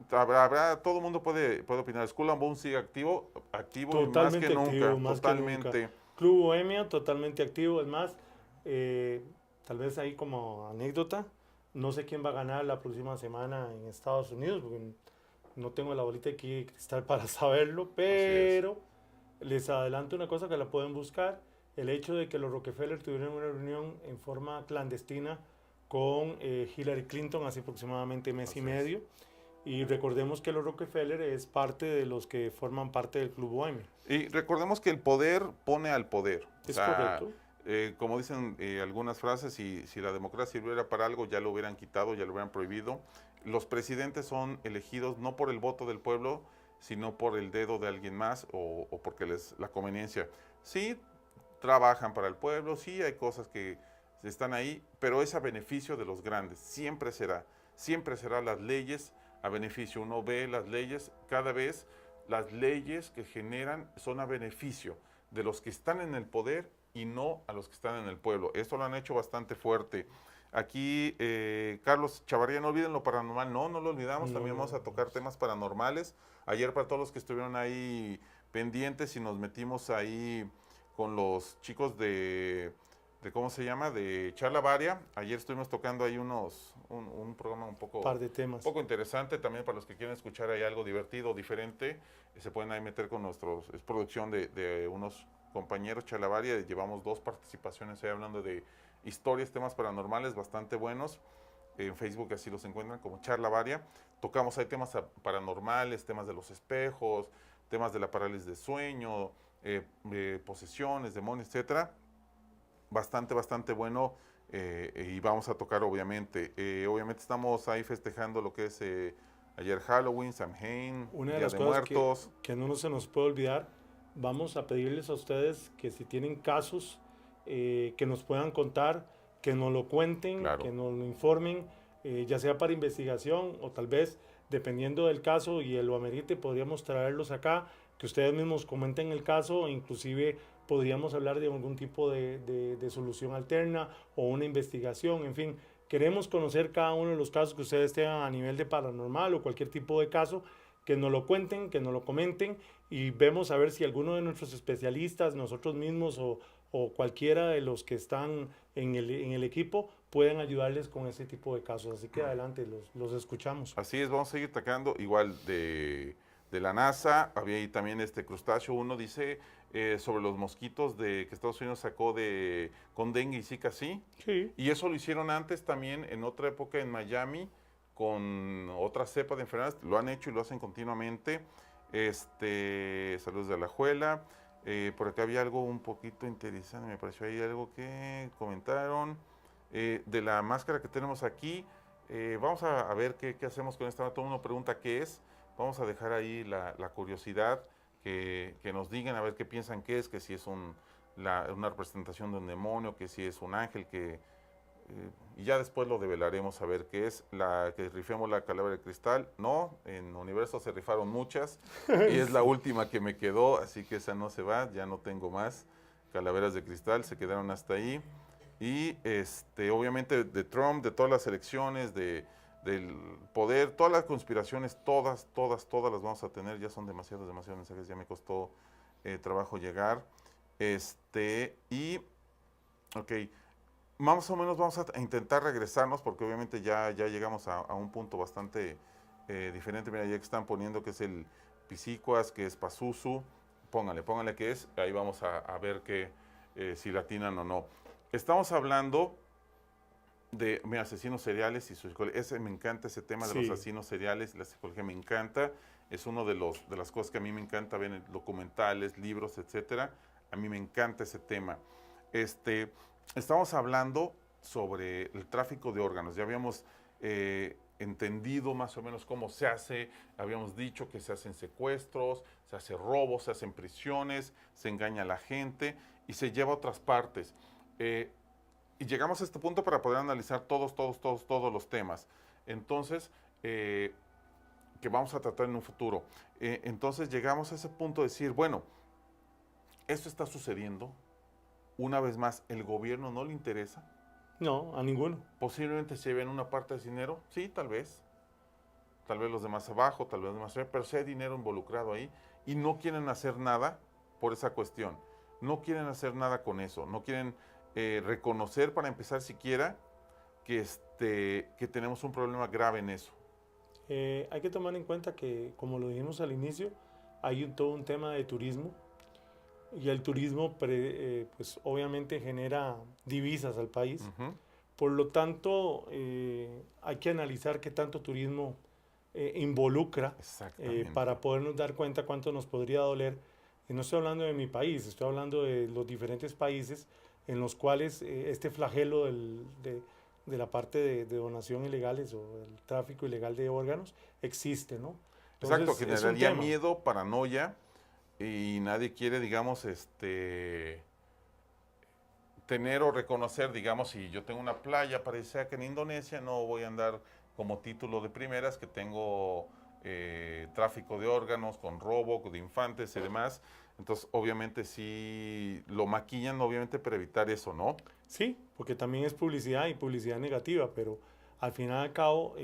todo el mundo puede opinar. Skull and Bones sigue activo totalmente y más que activo, nunca, totalmente. Club Bohemia, totalmente activo, es más, tal vez ahí como anécdota, no sé quién va a ganar la próxima semana en Estados Unidos, porque no tengo la bolita aquí de cristal para saberlo, pero les adelanto una cosa que la pueden buscar, el hecho de que los Rockefeller tuvieron una reunión en forma clandestina con Hillary Clinton hace aproximadamente mes y medio. Y recordemos que los Rockefeller es parte de los que forman parte del Club Bohemio. Y recordemos que el poder pone al poder. Es correcto. Como dicen algunas frases, si la democracia sirviera para algo, ya lo hubieran quitado, ya lo hubieran prohibido. Los presidentes son elegidos no por el voto del pueblo, sino por el dedo de alguien más o porque la conveniencia. Sí, trabajan para el pueblo, sí hay cosas que están ahí, pero es a beneficio de los grandes. Siempre será las leyes a beneficio. Uno ve las leyes, cada vez las leyes que generan son a beneficio de los que están en el poder y no a los que están en el pueblo. Esto lo han hecho bastante fuerte. Aquí Carlos Chavarría, no olviden lo paranormal. No lo olvidamos, también vamos a tocar temas paranormales. Ayer para todos los que estuvieron ahí pendientes y nos metimos ahí con los chicos de ¿cómo se llama? De Charla Varia. Ayer estuvimos tocando ahí un programa un par de temas. Un poco interesante también para los que quieren escuchar ahí algo divertido, diferente. Se pueden ahí meter con es producción de unos compañeros Charla Varia. Llevamos 2 participaciones ahí hablando de historias, temas paranormales bastante buenos. En Facebook así los encuentran como Charla Varia. Tocamos ahí temas paranormales, temas de los espejos, temas de la parálisis de sueño, posesiones, demonios, etcétera. Bastante bueno y vamos a tocar obviamente. Obviamente estamos ahí festejando lo que es Ayer Halloween, Samhain, Una de Día las de cosas Muertos. que no se nos puede olvidar, vamos a pedirles a ustedes que si tienen casos que nos puedan contar, que nos lo cuenten, Claro. que nos lo informen, ya sea para investigación o tal vez dependiendo del caso y lo amerite, podríamos traerlos acá, que ustedes mismos comenten el caso, e inclusive podríamos hablar de algún tipo de solución alterna o una investigación, en fin. Queremos conocer cada uno de los casos que ustedes tengan a nivel de paranormal o cualquier tipo de caso, que nos lo cuenten, que nos lo comenten y vemos a ver si alguno de nuestros especialistas, nosotros mismos o cualquiera de los que están en el equipo pueden ayudarles con ese tipo de casos. Así que adelante, los escuchamos. Así es, vamos a seguir atacando igual de la NASA. Había ahí también este crustáceo. Uno dice sobre los mosquitos que Estados Unidos sacó con dengue y Zika, sí. Sí. Y eso lo hicieron antes también en otra época en Miami con otra cepa de enfermedades. Lo han hecho y lo hacen continuamente. Saludos de Alajuela. Por acá había algo un poquito interesante, me pareció ahí algo que comentaron. De la máscara que tenemos aquí, vamos a ver qué hacemos con esta. Todo el mundo pregunta qué es. Vamos a dejar ahí la curiosidad, que nos digan a ver qué piensan que es, que si es una representación de un demonio, que si es un ángel, y ya después lo develaremos a ver qué es. Que rifemos la calavera de cristal, no, en Universo se rifaron muchas y es la última que me quedó, así que esa no se va, ya no tengo más calaveras de cristal, se quedaron hasta ahí. Y obviamente de Trump, de todas las elecciones, del poder, todas las conspiraciones, todas las vamos a tener, ya son demasiados mensajes, ya me costó trabajo llegar. Ok, más o menos vamos a intentar regresarnos porque obviamente ya llegamos a un punto bastante diferente. Mira, ya que están poniendo que es el Pisicuas, que es Pazuzu, póngale que es, ahí vamos a ver si latinan o no. Estamos hablando de asesinos seriales y su psicología. Me encanta ese tema de los asesinos seriales, la psicología me encanta. Es uno de las cosas que a mí me encanta ver en documentales, libros, etcétera. A mí me encanta ese tema. Estamos hablando sobre el tráfico de órganos. Ya habíamos entendido más o menos cómo se hace. Habíamos dicho que se hacen secuestros, se hace robos, se hacen prisiones, se engaña a la gente y se lleva a otras partes. Y llegamos a este punto para poder analizar todos los temas. Entonces, que vamos a tratar en un futuro. Entonces llegamos a ese punto de decir, bueno, esto está sucediendo. Una vez más, ¿el gobierno no le interesa? No, a ninguno. Posiblemente se lleven una parte de ese dinero. Sí, tal vez. Tal vez los demás abajo, tal vez los demás arriba, pero si hay dinero involucrado ahí y no quieren hacer nada por esa cuestión. No quieren hacer nada con eso. No quieren reconocer para empezar siquiera que tenemos un problema grave en eso. Hay que tomar en cuenta que, como lo dijimos al inicio, hay todo un tema de turismo y el turismo pues obviamente genera divisas al país. Por lo tanto, hay que analizar qué tanto turismo involucra para podernos dar cuenta cuánto nos podría doler. Y no estoy hablando de mi país, estoy hablando de los diferentes países en los cuales este flagelo de la parte de donación ilegales o el tráfico ilegal de órganos existe, ¿no? Entonces, exacto, generaría miedo, paranoia, y nadie quiere, digamos, tener o reconocer, digamos, si yo tengo una playa paradisíaca en Indonesia, no voy a andar como título de primeras que tengo tráfico de órganos con robo de infantes y demás. Entonces, obviamente sí lo maquillan, obviamente, para evitar eso, ¿no? Sí, porque también es publicidad y publicidad negativa, pero al final y al cabo,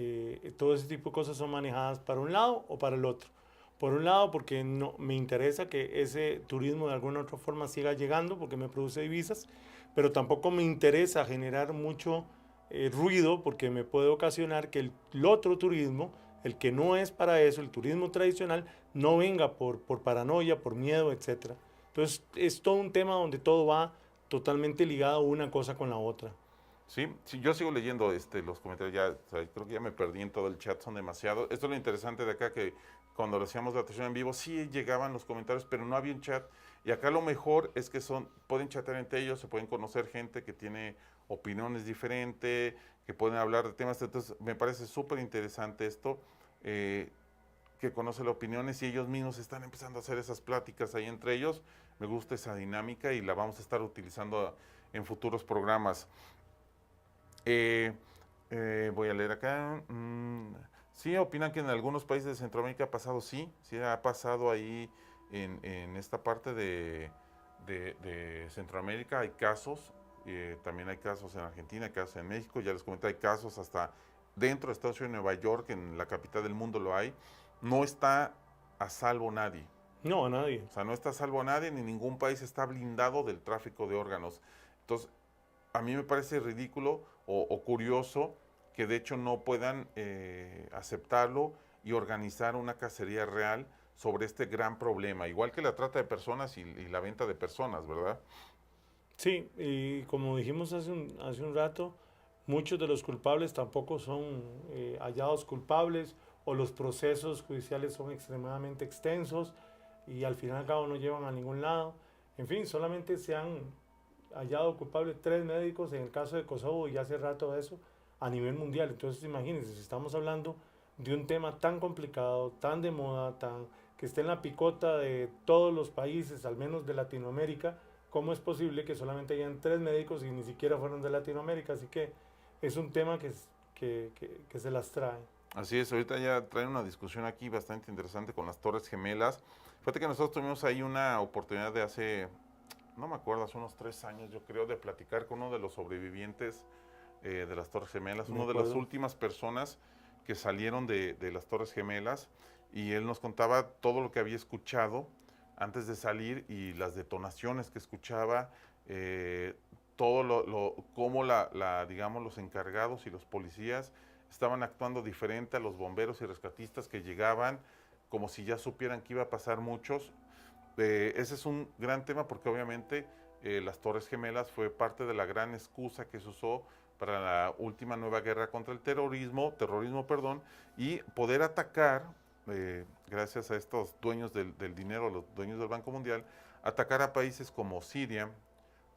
todo ese tipo de cosas son manejadas para un lado o para el otro. Por un lado, porque no, me interesa que ese turismo de alguna u otra forma siga llegando, porque me produce divisas, pero tampoco me interesa generar mucho ruido, porque me puede ocasionar que el otro turismo, el que no es para eso, el turismo tradicional, no venga por paranoia, por miedo, etc. Entonces, es todo un tema donde todo va totalmente ligado una cosa con la otra. Sí, yo sigo leyendo los comentarios, creo que ya me perdí en todo el chat, son demasiados. Esto es lo interesante de acá, que cuando lo hacíamos la transmisión en vivo, sí llegaban los comentarios, pero no había un chat. Y acá lo mejor es que pueden chatear entre ellos, se pueden conocer gente que tiene opiniones diferentes, que pueden hablar de temas. Entonces, me parece súper interesante esto. que conoce las opiniones y ellos mismos están empezando a hacer esas pláticas ahí entre ellos. Me gusta esa dinámica y la vamos a estar utilizando en futuros programas. Voy a leer acá. Sí, opinan que en algunos países de Centroamérica ha pasado, sí ha pasado ahí en esta parte de Centroamérica, hay casos, también hay casos en Argentina, hay casos en México, ya les comenté, hay casos hasta dentro de Estados Unidos, Nueva York, en la capital del mundo lo hay. No está a salvo nadie. No, nadie. O sea, no está a salvo nadie, ni ningún país está blindado del tráfico de órganos. Entonces, a mí me parece ridículo o curioso que de hecho no puedan aceptarlo y organizar una cacería real sobre este gran problema, igual que la trata de personas y la venta de personas, ¿verdad? Sí, y como dijimos hace un rato, muchos de los culpables tampoco son hallados culpables o los procesos judiciales son extremadamente extensos y al final y al cabo no llevan a ningún lado. En fin, solamente se han hallado culpables 3 médicos en el caso de Kosovo y hace rato de eso a nivel mundial. Entonces imagínense, si estamos hablando de un tema tan complicado, tan de moda, que esté en la picota de todos los países, al menos de Latinoamérica, ¿cómo es posible que solamente hayan 3 médicos y ni siquiera fueron de Latinoamérica? Así que es un tema que se las trae. Así es, ahorita ya traen una discusión aquí bastante interesante con las Torres Gemelas. Fíjate que nosotros tuvimos ahí una oportunidad de hace, no me acuerdo, hace unos 3 años yo creo, de platicar con uno de los sobrevivientes de las Torres Gemelas, una de las últimas personas que salieron de las Torres Gemelas, y él nos contaba todo lo que había escuchado antes de salir y las detonaciones que escuchaba, cómo digamos, los encargados y los policías estaban actuando diferente a los bomberos y rescatistas que llegaban, como si ya supieran que iba a pasar muchos. Ese es un gran tema porque obviamente las Torres Gemelas fue parte de la gran excusa que se usó para la última nueva guerra contra el terrorismo, y poder atacar, gracias a estos dueños del dinero, los dueños del Banco Mundial, atacar a países como Siria,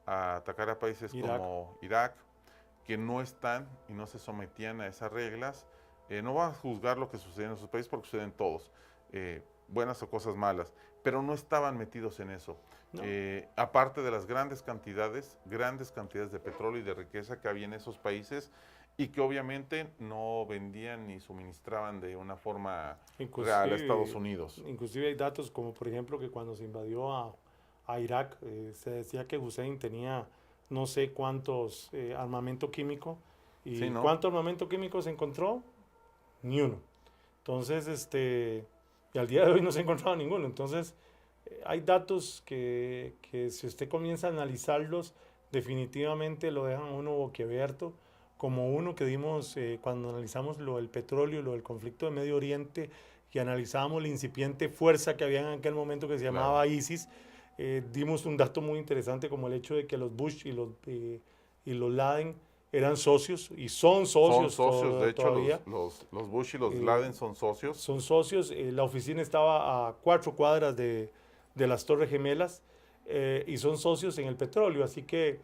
a atacar a países como Irak, que no están y no se sometían a esas reglas. No va a juzgar lo que sucede en esos países porque suceden todos, buenas o cosas malas, pero no estaban metidos en eso. No. Aparte de las grandes cantidades de petróleo y de riqueza que había en esos países y que obviamente no vendían ni suministraban de una forma real a Estados Unidos. Inclusive hay datos como por ejemplo que cuando se invadió a Irak se decía que Hussein tenía no sé cuántos armamento químico y sí, ¿no? ¿Cuánto armamento químico se encontró? Ni uno. Entonces, y al día de hoy no se ha encontrado ninguno. Entonces, hay datos que si usted comienza a analizarlos, definitivamente lo dejan uno boquiabierto, como uno que dimos cuando analizamos lo del petróleo, lo del conflicto de Medio Oriente, y analizábamos la incipiente fuerza que había en aquel momento que se llamaba ISIS. Dimos un dato muy interesante como el hecho de que los Bush y los Laden eran socios y son socios. Son socios, de hecho todavía. Los Bush y los Laden son socios. Son socios, la oficina estaba a 4 cuadras de las Torres Gemelas y son socios en el petróleo, así que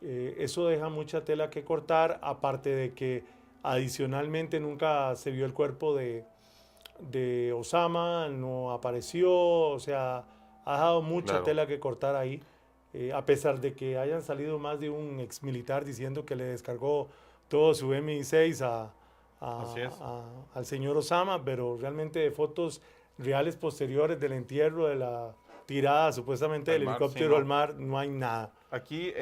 eso deja mucha tela que cortar, aparte de que adicionalmente nunca se vio el cuerpo de Osama, no apareció, o sea, ha dejado mucha tela que cortar ahí. A pesar de que hayan salido más de un ex militar diciendo que le descargó todo su MI6 al señor Osama, pero realmente de fotos reales posteriores del entierro, de la tirada supuestamente del helicóptero al mar, no hay nada. Aquí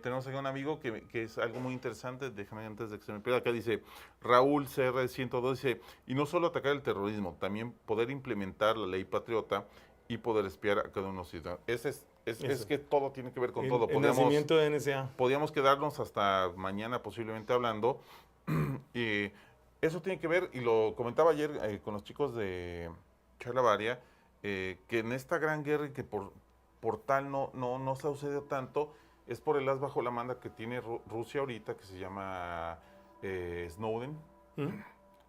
tenemos aquí un amigo que es algo muy interesante, déjame antes de que se me pierda, acá dice Raúl CR102, dice, y no solo atacar el terrorismo, también poder implementar la ley patriota y poder espiar a cada uno de los ciudadanos. Es que todo tiene que ver con todo. El nacimiento de NSA. Podríamos quedarnos hasta mañana posiblemente hablando. Y eso tiene que ver, y lo comentaba ayer con los chicos de Chalabaria, que en esta gran guerra y que por tal no se ha sucedido tanto, es por el as bajo la manga que tiene Rusia ahorita, que se llama Snowden,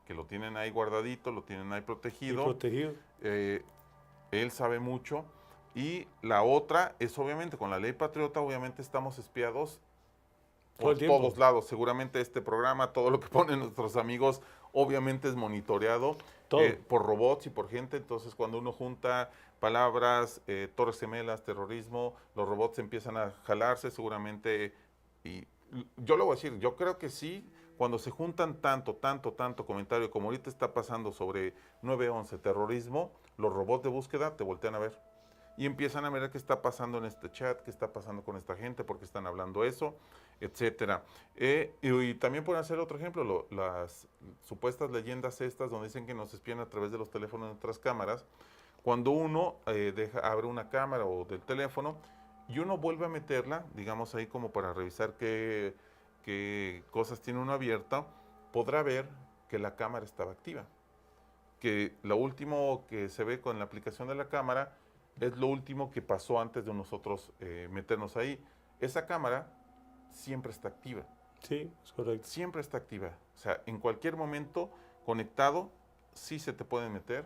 que lo tienen ahí guardadito, lo tienen ahí protegido. Él sabe mucho. Y la otra es obviamente con la ley patriota, obviamente estamos espiados por todos lados. Seguramente este programa, todo lo que ponen nuestros amigos obviamente es monitoreado por robots y por gente. Entonces, cuando uno junta palabras, torres gemelas, terrorismo, los robots empiezan a jalarse seguramente. Y yo lo voy a decir, yo creo que sí, cuando se juntan tanto comentario como ahorita está pasando sobre 911, terrorismo, los robots de búsqueda te voltean a ver y empiezan a ver qué está pasando en este chat, qué está pasando con esta gente, por qué están hablando eso, etcétera. Y también pueden hacer otro ejemplo, las supuestas leyendas estas donde dicen que nos espían a través de los teléfonos de nuestras cámaras. Cuando uno abre una cámara o del teléfono y uno vuelve a meterla, digamos ahí como para revisar qué cosas tiene uno abierta, podrá ver que la cámara estaba activa. Que lo último que se ve con la aplicación de la cámara es lo último que pasó antes de nosotros meternos ahí. Esa cámara siempre está activa. Sí, es correcto. Siempre está activa. O sea, en cualquier momento conectado, sí se te pueden meter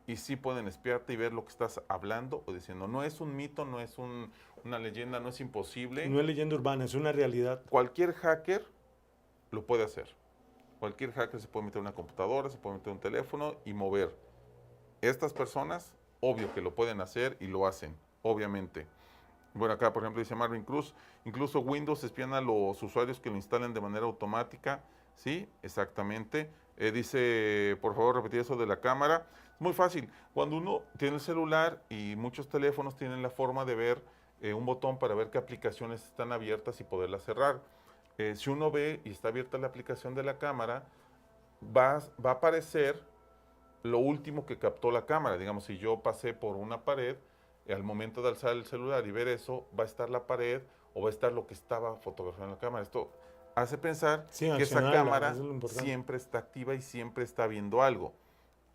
y sí pueden espiarte y ver lo que estás hablando o diciendo. No es un mito, no es una leyenda, no es imposible. No es leyenda urbana, es una realidad. Cualquier hacker lo puede hacer. Cualquier hacker se puede meter en una computadora, se puede meter en un teléfono y mover. Estas personas, obvio que lo pueden hacer y lo hacen, obviamente. Bueno, acá por ejemplo dice Marvin Cruz, incluso Windows espiona a los usuarios que lo instalen de manera automática. Sí, exactamente. Dice, por favor, repetir eso de la cámara. Es muy fácil. Cuando uno tiene el celular y muchos teléfonos tienen la forma de ver un botón para ver qué aplicaciones están abiertas y poderlas cerrar. Si uno ve y está abierta la aplicación de la cámara, va a aparecer lo último que captó la cámara. Digamos, si yo pasé por una pared, al momento de alzar el celular y ver eso, va a estar la pared o va a estar lo que estaba fotografiando la cámara. Esto hace pensar que esa cámara siempre está activa y siempre está viendo algo.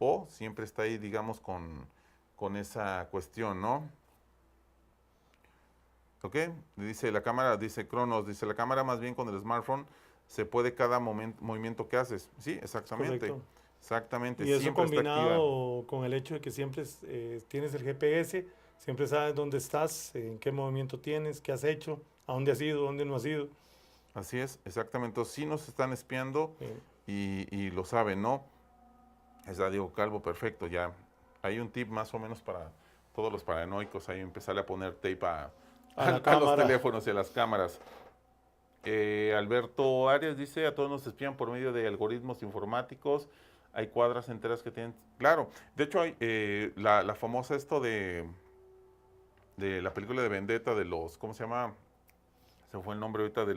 O siempre está ahí, digamos, con esa cuestión, ¿no? ¿Ok? Dice la cámara, dice Cronos, dice la cámara más bien con el smartphone se puede cada movimiento que haces. Sí, exactamente. Correcto. Exactamente. Y eso combinado con el hecho de que siempre tienes el GPS, siempre sabes dónde estás, en qué movimiento tienes, qué has hecho, a dónde has ido, dónde no has ido. Así es, exactamente. Entonces sí nos están espiando y lo saben, ¿no? Es Diego Calvo, perfecto. Ya hay un tip más o menos para todos los paranoicos, ahí empezarle a poner tape a los teléfonos y a las cámaras. Alberto Arias dice, a todos nos espían por medio de algoritmos informáticos, hay cuadras enteras que tienen... Claro, de hecho hay la famosa esto de la película de Vendetta de los... ¿Cómo se llama? Se fue el nombre ahorita de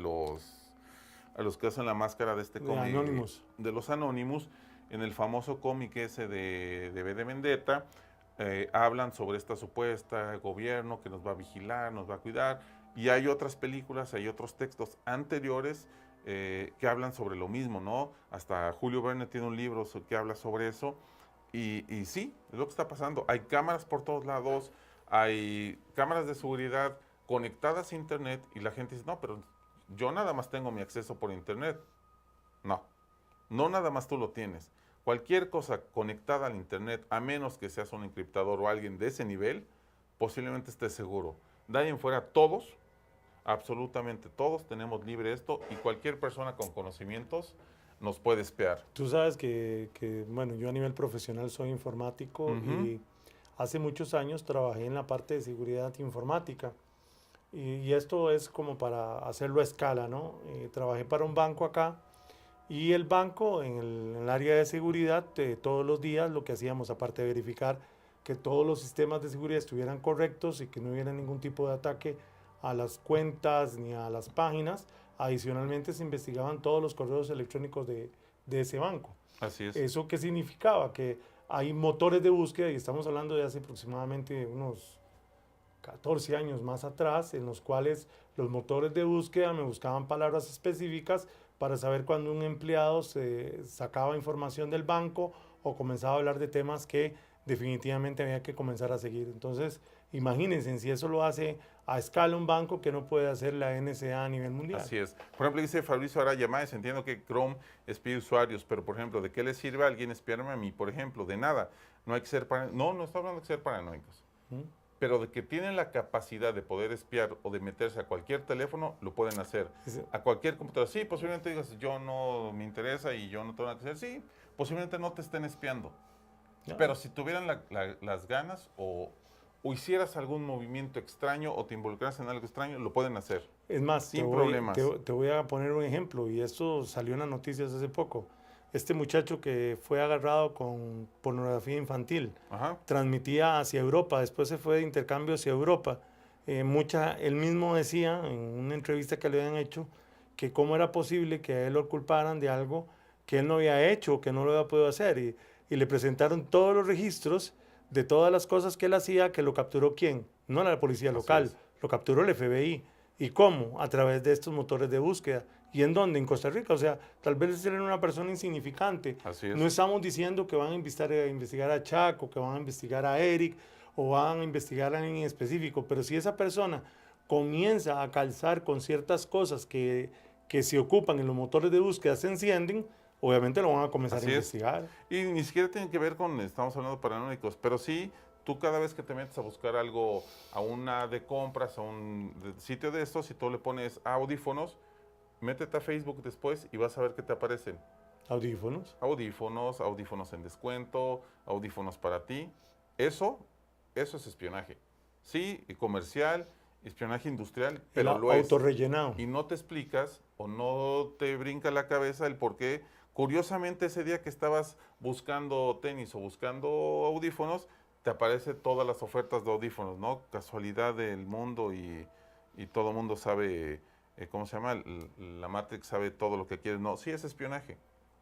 a los que hacen la máscara de este cómic. Anonymous. De los Anonymous, en el famoso cómic ese de Vendetta, hablan sobre esta supuesta gobierno que nos va a vigilar, nos va a cuidar. Y hay otras películas, hay otros textos anteriores que hablan sobre lo mismo, ¿no? Hasta Julio Verne tiene un libro que habla sobre eso. Y sí, es lo que está pasando. Hay cámaras por todos lados, hay cámaras de seguridad conectadas a internet y la gente dice, no, pero yo nada más tengo mi acceso por internet. No nada más tú lo tienes. Cualquier cosa conectada al internet, a menos que seas un encriptador o alguien de ese nivel, posiblemente estés seguro. De ahí en fuera, todos, absolutamente todos, tenemos libre esto y cualquier persona con conocimientos nos puede espiar. Tú sabes que bueno, yo a nivel profesional soy informático y hace muchos años trabajé en la parte de seguridad informática. Y esto es como para hacerlo a escala, ¿no? Trabajé para un banco acá y el banco en el área de seguridad, todos los días lo que hacíamos, aparte de verificar que todos los sistemas de seguridad estuvieran correctos y que no hubiera ningún tipo de ataque a las cuentas ni a las páginas, adicionalmente se investigaban todos los correos electrónicos de ese banco. Así es. ¿Eso qué significaba? Que hay motores de búsqueda, y estamos hablando de hace aproximadamente unos 14 años más atrás, en los cuales los motores de búsqueda me buscaban palabras específicas para saber cuando un empleado se sacaba información del banco o comenzaba a hablar de temas que definitivamente había que comenzar a seguir. Entonces, imagínense, si eso lo hace a escala un banco, que no puede hacer la NSA a nivel mundial. Así es. Por ejemplo, dice Fabricio Araya Máez, entiendo que Chrome espía usuarios, pero por ejemplo, ¿de qué le sirve a alguien espiarme a mí? Por ejemplo, de nada. No hay que ser no está hablando de ser paranoicos. pero de que tienen la capacidad de poder espiar o de meterse a cualquier teléfono, lo pueden hacer. Sí. A cualquier computadora. Sí, posiblemente digas, yo no me interesa y yo no tengo nada que hacer. Sí, posiblemente no te estén espiando. No. Pero si tuvieran las ganas o hicieras algún movimiento extraño o te involucras en algo extraño, lo pueden hacer. Es más, sin problemas. te voy a poner un ejemplo, y esto salió en las noticias hace poco. Este muchacho que fue agarrado con pornografía infantil, Ajá. transmitía hacia Europa, después se fue de intercambio hacia Europa. Él mismo decía en una entrevista que le habían hecho que cómo era posible que a él lo culparan de algo que él no había hecho, que no lo había podido hacer. Y le presentaron todos los registros de todas las cosas que él hacía, que lo capturó ¿quién? No la policía local, lo capturó el FBI. ¿Y cómo? A través de estos motores de búsqueda. ¿Y en dónde? En Costa Rica. O sea, tal vez él era una persona insignificante. Así es. No estamos diciendo que van a investigar a Chaco, que van a investigar a Eric o van a investigar a alguien en específico, pero si esa persona comienza a calzar con ciertas cosas que se ocupan en los motores de búsqueda, se encienden, obviamente lo van a comenzar Así a investigar. Y ni siquiera tiene que ver con, estamos hablando de paranoicos, pero sí, tú cada vez que te metes a buscar algo, a una de compras, a un sitio de estos, y tú le pones audífonos, métete a Facebook después y vas a ver qué te aparecen. Audífonos. Audífonos en descuento, audífonos para ti. Eso es espionaje. Sí, y comercial, espionaje industrial, pero lo es. Autorrellenado. Y no te explicas o no te brinca la cabeza el por qué. Curiosamente, ese día que estabas buscando tenis o buscando audífonos, te aparecen todas las ofertas de audífonos, ¿no? Casualidad del mundo y todo el mundo sabe, ¿cómo se llama? La Matrix sabe todo lo que quieres. No, sí es espionaje.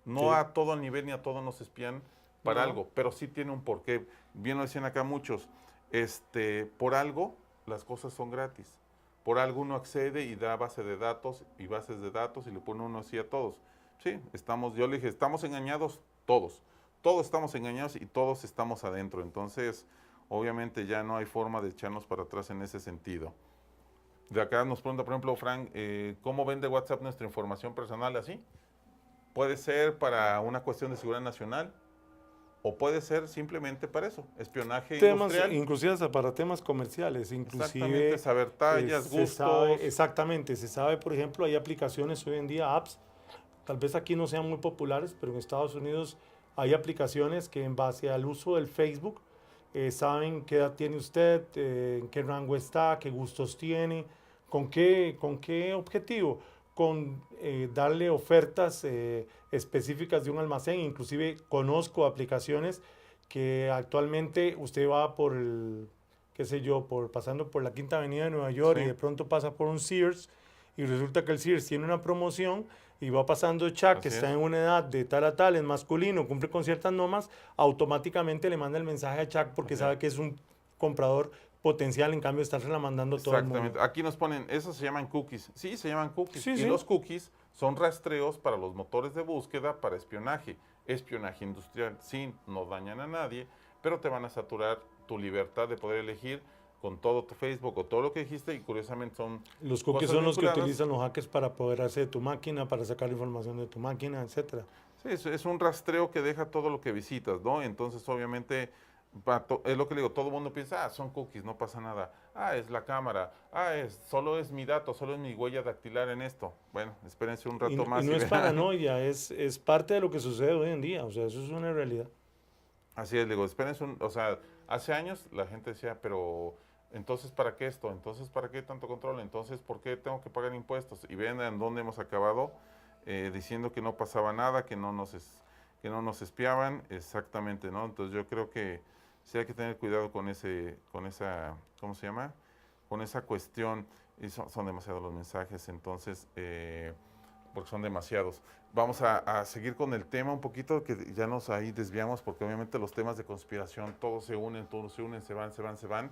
No Sí. a todo nivel ni a todos nos espían para No. algo, pero sí tiene un porqué. Bien lo decían acá muchos, por algo las cosas son gratis. Por algo uno accede y da base de datos y bases de datos y le pone uno así a todos. Sí, yo le dije, estamos engañados todos. Todos estamos engañados y todos estamos adentro. Entonces, obviamente ya no hay forma de echarnos para atrás en ese sentido. De acá nos pregunta, por ejemplo, Frank, ¿cómo vende WhatsApp nuestra información personal así? Puede ser para una cuestión de seguridad nacional o puede ser simplemente para eso, espionaje industrial. Inclusive hasta para temas comerciales, Exactamente, saber tallas, gustos. Exactamente, se sabe, por ejemplo, hay aplicaciones hoy en día, apps, tal vez aquí no sean muy populares, pero en Estados Unidos hay aplicaciones que en base al uso del Facebook saben qué edad tiene usted, en qué rango está, qué gustos tiene, con qué objetivo, con darle ofertas específicas de un almacén. Inclusive conozco aplicaciones que actualmente usted va por qué sé yo, pasando por la Quinta Avenida de Nueva York, Sí. y de pronto pasa por un Sears y resulta que el Sears tiene una promoción y va pasando Chuck, que Así está es. en una edad de tal a tal, es masculino, cumple con ciertas normas, automáticamente le manda el mensaje a Chuck porque Así sabe es. que es un comprador potencial, en cambio estársela mandando a todo el mundo. Exactamente. Aquí nos ponen, esos se llaman cookies. Sí, se llaman cookies. Sí, y sí. los cookies son rastreos para los motores de búsqueda para espionaje. Espionaje industrial. Sí, no dañan a nadie, pero te van a saturar tu libertad de poder elegir con todo tu Facebook o todo lo que dijiste y curiosamente son Los cookies cosas son los que vinculadas. utilizan los hackers para apoderarse de tu máquina, para sacar información de tu máquina, etcétera. Sí, es un rastreo que deja todo lo que visitas, ¿no? Entonces, obviamente, es lo que le digo, todo el mundo piensa, son cookies, no pasa nada. Es la cámara. Solo es mi dato, solo es mi huella dactilar en esto. Bueno, espérense un rato más. Y no es verán. paranoia, es parte de lo que sucede hoy en día, o sea, eso es una realidad. Así es, le digo, espérense o sea, hace años la gente decía, pero entonces, ¿para qué esto? Entonces, ¿para qué tanto control? Entonces, ¿por qué tengo que pagar impuestos? Y ven en dónde hemos acabado, diciendo que no pasaba nada, que no nos espiaban, exactamente, ¿no? Entonces, yo creo que sí hay que tener cuidado con esa, ¿cómo se llama? Con esa cuestión, y son demasiados los mensajes, entonces, porque son demasiados. Vamos a seguir con el tema un poquito, que ya nos ahí desviamos, porque obviamente los temas de conspiración, todos se unen, se van.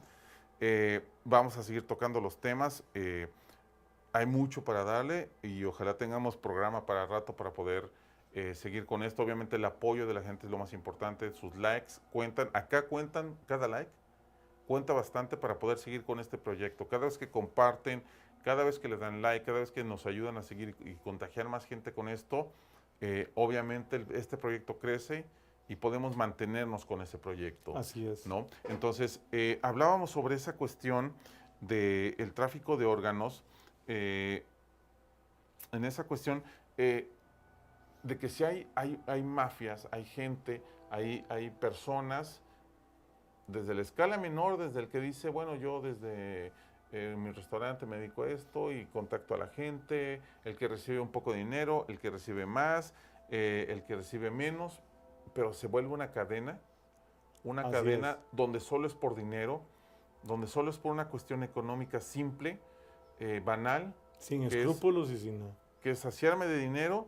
Vamos a seguir tocando los temas. Hay mucho para darle y ojalá tengamos programa para rato para poder seguir con esto. Obviamente el apoyo de la gente es lo más importante, sus likes cuentan. Acá cuentan, cada like cuenta bastante para poder seguir con este proyecto. Cada vez que comparten, cada vez que le dan like, cada vez que nos ayudan a seguir y contagiar más gente con esto, obviamente este proyecto crece y podemos mantenernos con ese proyecto. Así es. ¿No? Entonces, hablábamos sobre esa cuestión del tráfico de órganos, en esa cuestión de que si hay mafias, hay gente, hay personas, desde la escala menor, desde el que dice, bueno, yo desde mi restaurante me dedico a esto y contacto a la gente, el que recibe un poco de dinero, el que recibe más, el que recibe menos, pero se vuelve una cadena donde solo es por dinero, donde solo es por una cuestión económica simple, banal. Sin escrúpulos y sin nada. Que es saciarme de dinero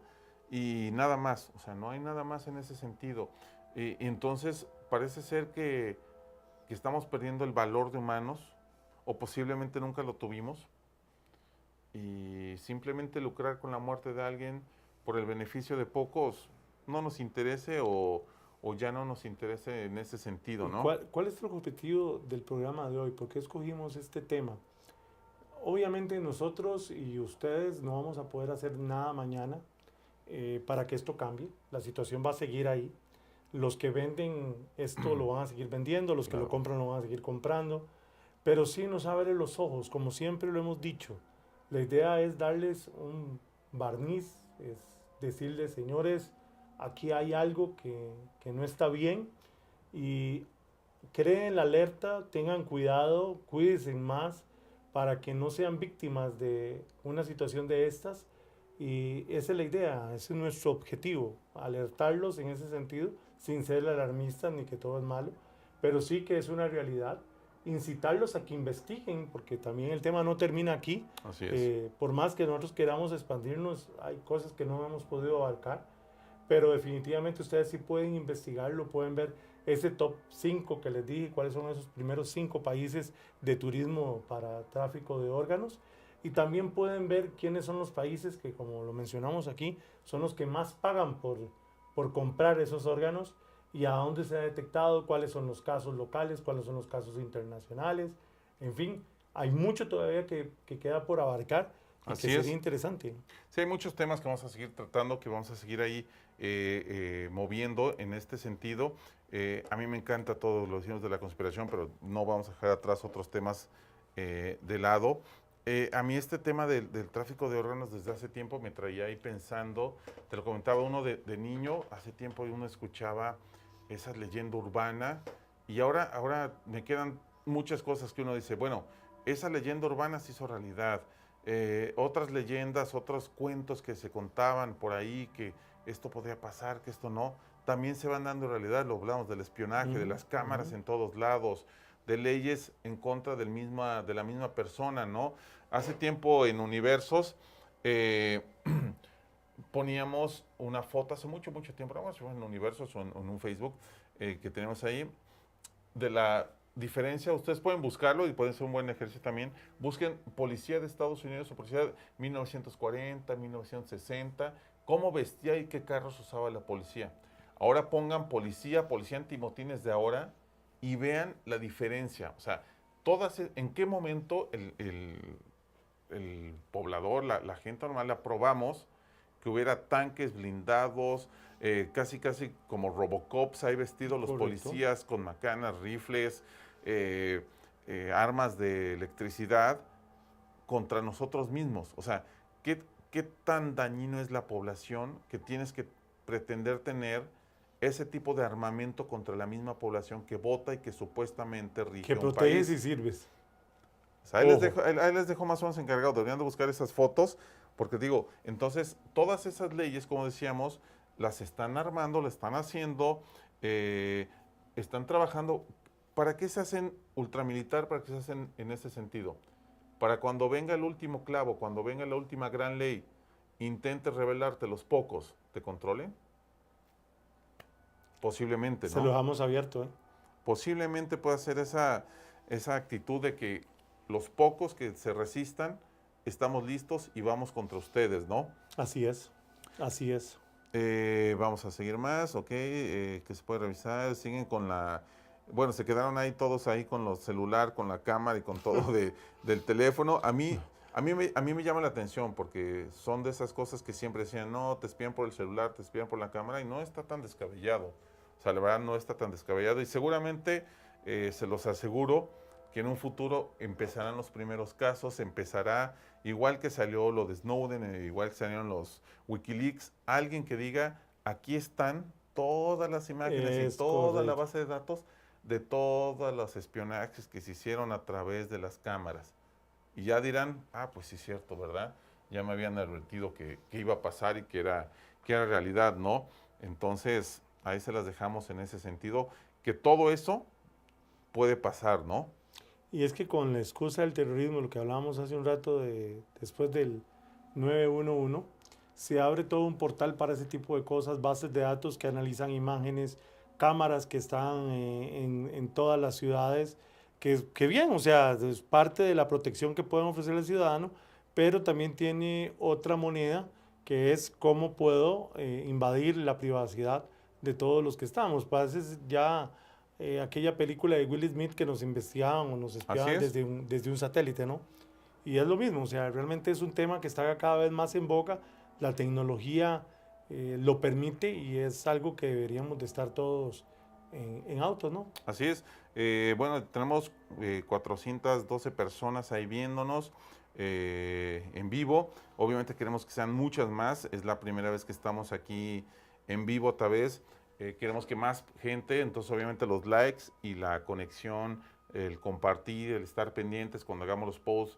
y nada más. O sea, no hay nada más en ese sentido. Y entonces parece ser que estamos perdiendo el valor de humanos, o posiblemente nunca lo tuvimos, y simplemente lucrar con la muerte de alguien por el beneficio de pocos no nos interese o ya no nos interese en ese sentido, ¿no? ¿Cuál es el objetivo del programa de hoy? ¿Por qué escogimos este tema? Obviamente nosotros y ustedes no vamos a poder hacer nada mañana para que esto cambie. La situación va a seguir ahí. Los que venden esto lo van a seguir vendiendo, los que lo compran lo van a seguir comprando, pero sí nos abre los ojos, como siempre lo hemos dicho. La idea es darles un barniz, es decirles, señores, aquí hay algo que no está bien y creen la alerta, tengan cuidado, cuídense más para que no sean víctimas de una situación de estas. Y esa es la idea, ese es nuestro objetivo, alertarlos en ese sentido, sin ser alarmistas ni que todo es malo, pero sí que es una realidad, incitarlos a que investiguen, porque también el tema no termina aquí. Así es. Por más que nosotros queramos expandirnos, hay cosas que no hemos podido abarcar, pero definitivamente ustedes sí pueden investigarlo, pueden ver ese top 5 que les dije, cuáles son esos primeros 5 países de turismo para tráfico de órganos. Y también pueden ver quiénes son los países que, como lo mencionamos aquí, son los que más pagan por comprar esos órganos y a dónde se ha detectado, cuáles son los casos locales, cuáles son los casos internacionales. En fin, hay mucho todavía que queda por abarcar y Así que es. sería interesante. Sí, hay muchos temas que vamos a seguir tratando, que vamos a seguir ahí moviendo en este sentido. A mí me encanta todo lo decimos de la conspiración, pero no vamos a dejar atrás otros temas de lado. A mí este tema del tráfico de órganos desde hace tiempo me traía ahí pensando, te lo comentaba uno de niño, hace tiempo uno escuchaba esa leyenda urbana y ahora me quedan muchas cosas que uno dice, bueno, esa leyenda urbana se hizo realidad. Otras leyendas, otros cuentos que se contaban por ahí, que esto podría pasar, que esto no, también se van dando realidad. Lo hablamos del espionaje, de las cámaras en todos lados, de leyes en contra de la misma persona, ¿no? Hace tiempo en Universos poníamos una foto, hace mucho tiempo, no, en Universos o en un Facebook que tenemos ahí, de la diferencia. Ustedes pueden buscarlo y pueden ser un buen ejercicio también. Busquen Policía de Estados Unidos o Policía de 1940, 1960, cómo vestía y qué carros usaba la policía. Ahora pongan policía antimotines de ahora y vean la diferencia. O sea, en qué momento el poblador, la gente normal, aprobamos que hubiera tanques blindados, casi como Robocops, ahí vestidos los policías con macanas, rifles, armas de electricidad contra nosotros mismos. O sea, ¿qué tan dañino es la población que tienes que pretender tener ese tipo de armamento contra la misma población que vota y que supuestamente rige un país? Que proteges y sirves. O sea, ahí les dejo más o menos encargado. Deberían de buscar esas fotos, porque digo, entonces todas esas leyes, como decíamos, las están armando, las están haciendo, están trabajando. ¿Para qué se hacen ultramilitar? ¿Para qué se hacen en ese sentido? Para cuando venga el último clavo, cuando venga la última gran ley, intentes rebelarte, los pocos te controlen. Posiblemente, ¿no? Se lo dejamos abierto, ¿eh? Posiblemente pueda ser esa actitud de que los pocos que se resistan, estamos listos y vamos contra ustedes, ¿no? Así es, así es. Vamos a seguir más, ok, que se puede revisar, siguen con bueno, se quedaron ahí todos ahí con los celular, con la cámara y con todo del teléfono. A mí me llama la atención porque son de esas cosas que siempre decían, no, te espían por el celular, te espían por la cámara, y no está tan descabellado. O sea, la verdad no está tan descabellado y seguramente se los aseguro que en un futuro empezarán los primeros casos, empezará, igual que salió lo de Snowden, igual que salieron los Wikileaks, alguien que diga, aquí están todas las imágenes y Es toda la correcto. base de datos de todos los espionajes que se hicieron a través de las cámaras. Y ya dirán, pues sí es cierto, ¿verdad? Ya me habían advertido que iba a pasar y que era realidad, ¿no? Entonces, ahí se las dejamos en ese sentido, que todo eso puede pasar, ¿no? Y es que con la excusa del terrorismo, lo que hablábamos hace un rato después del 911, se abre todo un portal para ese tipo de cosas, bases de datos que analizan imágenes, cámaras que están en todas las ciudades, que bien, o sea, es parte de la protección que pueden ofrecer al ciudadano, pero también tiene otra moneda que es cómo puedo invadir la privacidad de todos los que estamos. Parece ya aquella película de Will Smith que nos investigaban o nos Así espiaban es. desde un satélite, ¿no? Y es lo mismo, o sea, realmente es un tema que está cada vez más en boga, la tecnología lo permite y es algo que deberíamos de estar todos en autos, ¿no? Así es. Bueno, tenemos 412 personas ahí viéndonos en vivo. Obviamente queremos que sean muchas más. Es la primera vez que estamos aquí en vivo otra vez. Queremos que más gente, entonces obviamente los likes y la conexión, el compartir, el estar pendientes cuando hagamos los posts,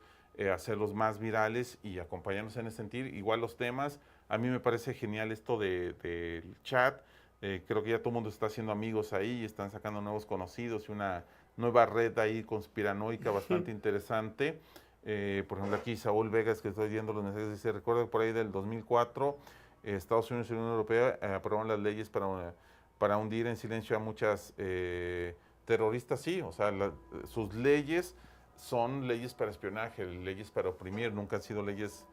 hacerlos más virales y acompañarnos en ese sentido. Igual los temas. A mí me parece genial esto del chat. Creo que ya todo el mundo está haciendo amigos ahí, están sacando nuevos conocidos y una nueva red ahí conspiranoica bastante interesante. Por ejemplo, aquí Saúl Vegas, que estoy viendo los mensajes, dice, recuerdo que por ahí del 2004, Estados Unidos y la Unión Europea aprobaron las leyes para hundir en silencio a muchas terroristas. Sí, o sea, sus leyes son leyes para espionaje, leyes para oprimir, nunca han sido leyes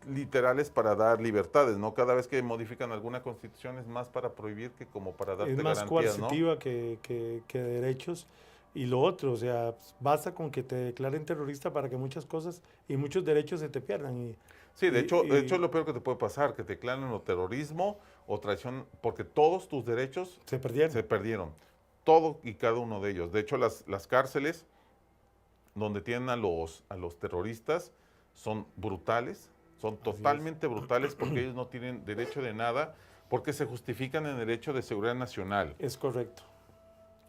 literales para dar libertades, ¿no? Cada vez que modifican alguna constitución es más para prohibir que como para darte Es más garantías, ¿no? coercitiva que derechos. Y lo otro, o sea, basta con que te declaren terrorista para que muchas cosas y muchos derechos se te pierdan. Sí, Y, de hecho es y lo peor que te puede pasar, que te declaren o terrorismo o traición, porque todos tus derechos se perdieron. se perdieron, todo y cada uno de ellos. De hecho, las cárceles donde tienen a los terroristas son brutales, son totalmente brutales porque ellos no tienen derecho de nada, porque se justifican en el derecho de seguridad nacional. Es correcto.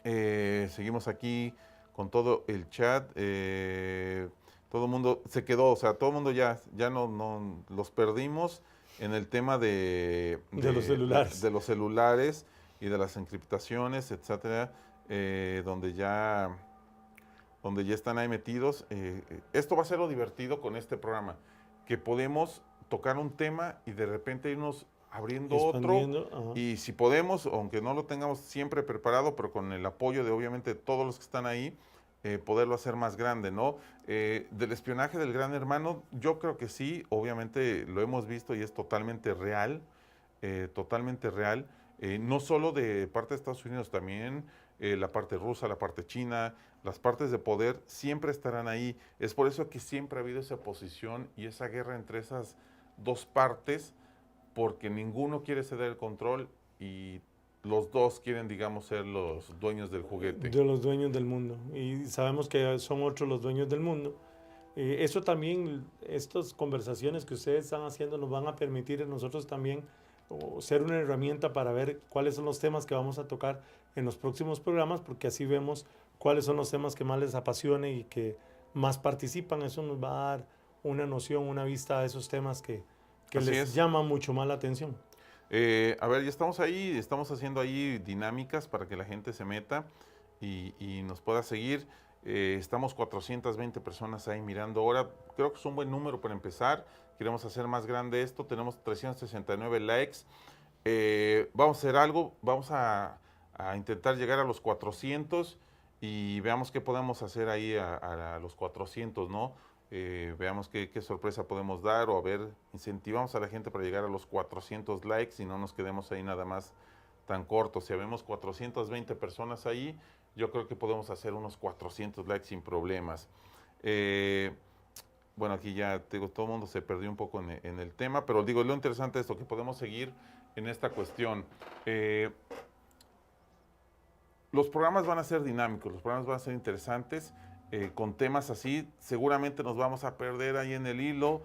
Seguimos aquí con todo el chat. Todo el mundo se quedó, o sea, todo el mundo ya no los perdimos en el tema De los celulares. de los celulares y de las encriptaciones, etcétera, donde ya están ahí metidos. Esto va a ser lo divertido con este programa, que podemos tocar un tema y de repente irnos abriendo otro, y si podemos, aunque no lo tengamos siempre preparado, pero con el apoyo de obviamente todos los que están ahí, poderlo hacer más grande, ¿no? Del espionaje del Gran Hermano, yo creo que sí, obviamente lo hemos visto y es totalmente real, no solo de parte de Estados Unidos, también la parte rusa, la parte china, las partes de poder siempre estarán ahí. Es por eso que siempre ha habido esa oposición y esa guerra entre esas dos partes, porque ninguno quiere ceder el control y los dos quieren, digamos, ser los dueños del juguete. De los dueños del mundo. Y sabemos que son otros los dueños del mundo. Eso también, estas conversaciones que ustedes están haciendo nos van a permitir a nosotros también ser una herramienta para ver cuáles son los temas que vamos a tocar en los próximos programas, porque así vemos cuáles son los temas que más les apasiona y que más participan. Eso nos va a dar una noción, una vista a esos temas que les llama mucho más la atención. A ver, ya estamos ahí, estamos haciendo ahí dinámicas para que la gente se meta y nos pueda seguir. Estamos 420 personas ahí mirando ahora. Creo que es un buen número para empezar. Queremos hacer más grande esto. Tenemos 369 likes. Vamos a hacer algo. Vamos a intentar llegar a los 400 y veamos qué podemos hacer ahí a los 400, ¿no? Veamos qué sorpresa podemos dar, o a ver, incentivamos a la gente para llegar a los 400 likes y no nos quedemos ahí nada más tan cortos. Si vemos 420 personas ahí, yo creo que podemos hacer unos 400 likes sin problemas. Bueno, aquí ya te digo, todo el mundo se perdió un poco en el tema, pero digo, lo interesante es esto, que podemos seguir en esta cuestión. Los programas van a ser dinámicos, los programas van a ser interesantes, con temas así. Seguramente nos vamos a perder ahí en el hilo,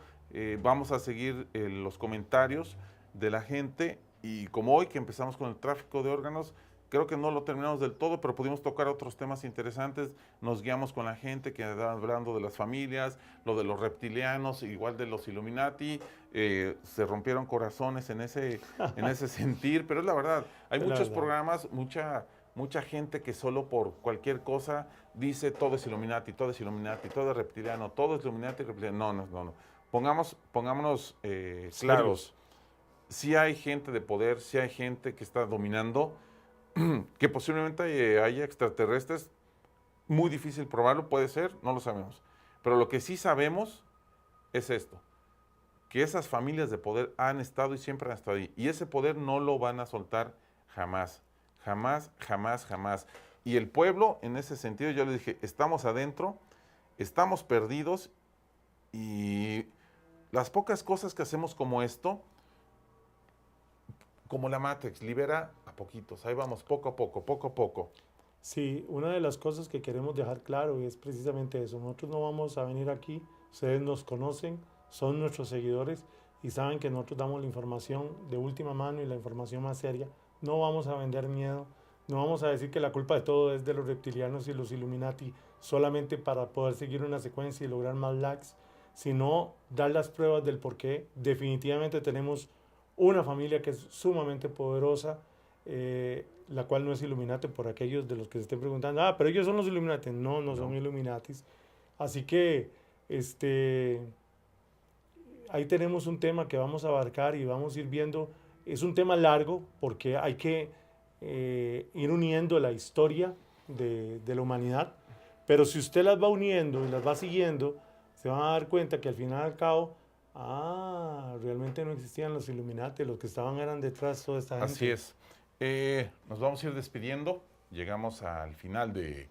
vamos a seguir los comentarios de la gente, y como hoy que empezamos con el tráfico de órganos, creo que no lo terminamos del todo, pero pudimos tocar otros temas interesantes, nos guiamos con la gente que andaba hablando de las familias, lo de los reptilianos, igual de los Illuminati, se rompieron corazones en ese sentir, pero es la verdad, hay muchos programas, mucha gente que solo por cualquier cosa dice todo es Illuminati, todo es Illuminati, todo es reptiliano, todo es Illuminati, reptiliano. No. Pongámonos claros. Sí hay gente de poder, sí hay gente que está dominando, que posiblemente haya extraterrestres, muy difícil probarlo, puede ser, no lo sabemos. Pero lo que sí sabemos es esto, que esas familias de poder han estado y siempre han estado ahí, y ese poder no lo van a soltar jamás. Jamás, jamás, jamás. Y el pueblo, en ese sentido, yo le dije, estamos adentro, estamos perdidos, y las pocas cosas que hacemos como esto, como la Matrix, libera a poquitos. Ahí vamos, poco a poco, poco a poco. Sí, una de las cosas que queremos dejar claro es precisamente eso. Nosotros no vamos a venir aquí, ustedes nos conocen, son nuestros seguidores y saben que nosotros damos la información de última mano y la información más seria. No vamos a vender miedo, no vamos a decir que la culpa de todo es de los reptilianos y los Illuminati solamente para poder seguir una secuencia y lograr más likes, sino dar las pruebas del por qué. Definitivamente tenemos una familia que es sumamente poderosa, la cual no es Illuminati, por aquellos de los que se estén preguntando, pero ellos son los Illuminati. No son Illuminatis. Así que ahí tenemos un tema que vamos a abarcar y vamos a ir viendo. Es un tema largo porque hay que ir uniendo la historia de la humanidad, pero si usted las va uniendo y las va siguiendo, se van a dar cuenta que al final y al cabo, realmente no existían los Illuminati, los que estaban eran detrás de toda esta gente. Así es. Nos vamos a ir despidiendo. Llegamos al final de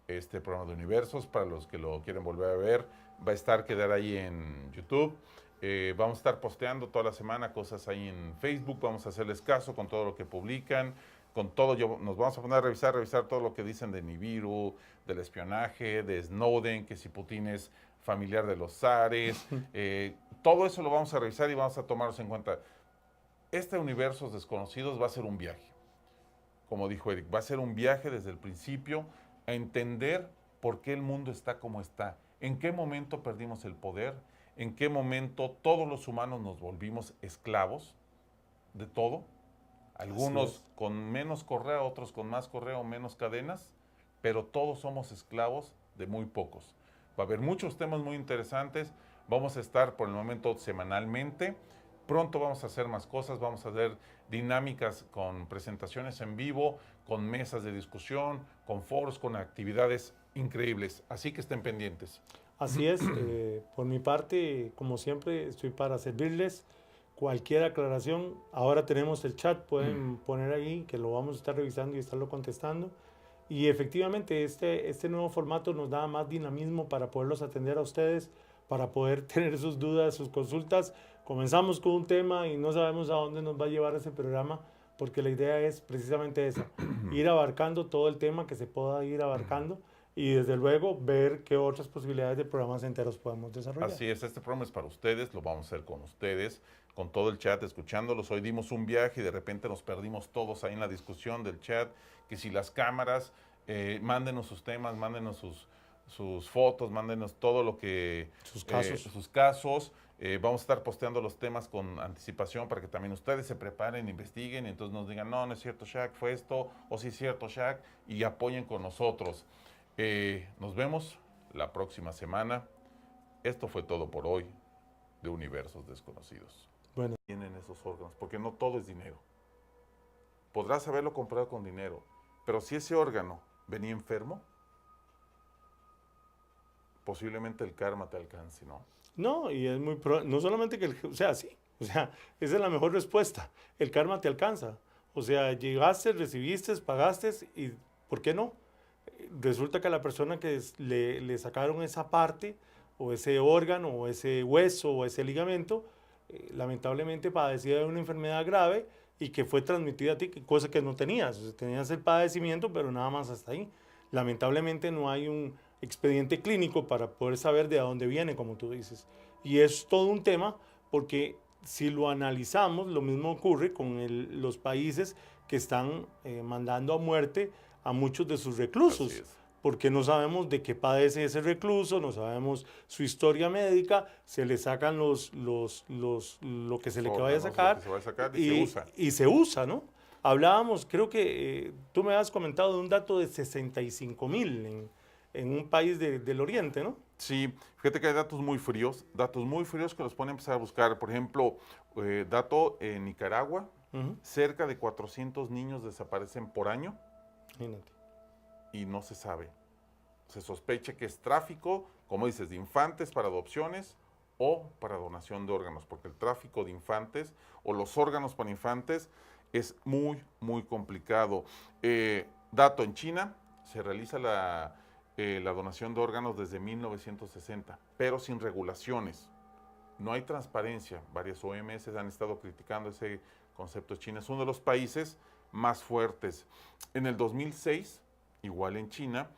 este programa de Universos. Para los que lo quieren volver a ver, va a estar quedar ahí en YouTube. Vamos a estar posteando toda la semana cosas ahí en Facebook. Vamos a hacerles caso con todo lo que publican. Con todo, nos vamos a poner a revisar todo lo que dicen de Nibiru, del espionaje, de Snowden, que si Putin es familiar de los zares. Todo eso lo vamos a revisar y vamos a tomarlos en cuenta. Este Universos Desconocidos va a ser un viaje. Como dijo Eric, va a ser un viaje desde el principio a entender por qué el mundo está como está. En qué momento perdimos el poder, en qué momento todos los humanos nos volvimos esclavos de todo. Algunos con menos correa, otros con más correa o menos cadenas, pero todos somos esclavos de muy pocos. Va a haber muchos temas muy interesantes. Vamos a estar por el momento semanalmente. Pronto vamos a hacer más cosas, vamos a hacer dinámicas con presentaciones en vivo, con mesas de discusión, con foros, con actividades increíbles. Así que estén pendientes. Así es, por mi parte, como siempre, estoy para servirles. Cualquier aclaración, ahora tenemos el chat, pueden poner ahí que lo vamos a estar revisando y estarlo contestando. Y efectivamente, este nuevo formato nos da más dinamismo para poderlos atender a ustedes, para poder tener sus dudas, sus consultas. Comenzamos con un tema y no sabemos a dónde nos va a llevar ese programa, porque la idea es precisamente esa, ir abarcando todo el tema que se pueda ir abarcando y desde luego ver qué otras posibilidades de programas enteros podemos desarrollar. Así es, este programa es para ustedes, lo vamos a hacer con ustedes, con todo el chat, escuchándolos. Hoy dimos un viaje y de repente nos perdimos todos ahí en la discusión del chat, que si las cámaras, mándenos sus temas, mándenos sus fotos, mándenos todo lo que... Sus casos. Sus casos. Vamos a estar posteando los temas con anticipación para que también ustedes se preparen, investiguen y entonces nos digan, no es cierto, Shaq, fue esto, o sí es cierto, Shaq, y apoyen con nosotros. Nos vemos la próxima semana. Esto fue todo por hoy de Universos Desconocidos. Bueno. Tienen esos órganos, porque no todo es dinero. Podrás haberlo comprado con dinero, pero si ese órgano venía enfermo, posiblemente el karma te alcance, ¿no? No, y es muy no solamente que, sí, esa es la mejor respuesta. El karma te alcanza. O sea, llegaste, recibiste, pagaste y ¿por qué no? Resulta que a la persona que le sacaron esa parte o ese órgano o ese hueso o ese ligamento, lamentablemente padecía de una enfermedad grave y que fue transmitida a ti, cosa que no tenías. O sea, tenías el padecimiento, pero nada más hasta ahí. Lamentablemente no hay un expediente clínico para poder saber de dónde viene, como tú dices. Y es todo un tema porque si lo analizamos, lo mismo ocurre con los países que están mandando a muerte a muchos de sus reclusos, porque no sabemos de qué padece ese recluso, no sabemos su historia médica, se le sacan lo que se le vaya a sacar, y se usa, ¿no? Hablábamos, creo que tú me has comentado de un dato de 65,000 en un país del Oriente, ¿no? Sí, fíjate que hay datos muy fríos que los pueden empezar a buscar. Por ejemplo, dato en Nicaragua, cerca de 400 niños desaparecen por año. Imagínate. Y no se sabe. Se sospecha que es tráfico, como dices, de infantes para adopciones o para donación de órganos, porque el tráfico de infantes o los órganos para infantes es muy, muy complicado. Dato, en China se realiza la donación de órganos desde 1960, pero sin regulaciones. No hay transparencia. Varias OMS han estado criticando ese concepto. China es uno de los países más fuertes. En el 2006, igual en China,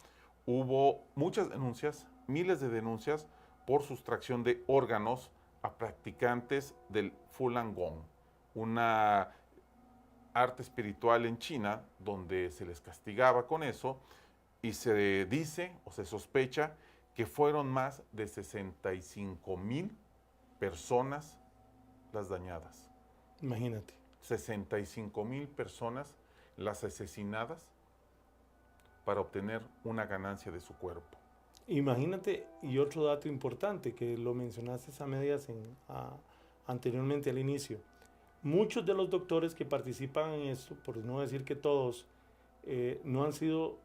hubo muchas denuncias, miles de denuncias por sustracción de órganos a practicantes del Falun Gong, una arte espiritual en China donde se les castigaba con eso, y se dice o se sospecha que fueron más de 65,000 personas las dañadas. Imagínate. 65,000 personas las asesinadas para obtener una ganancia de su cuerpo. Imagínate, y otro dato importante que lo mencionaste a medias anteriormente al inicio. Muchos de los doctores que participan en esto, por no decir que todos, no han sido,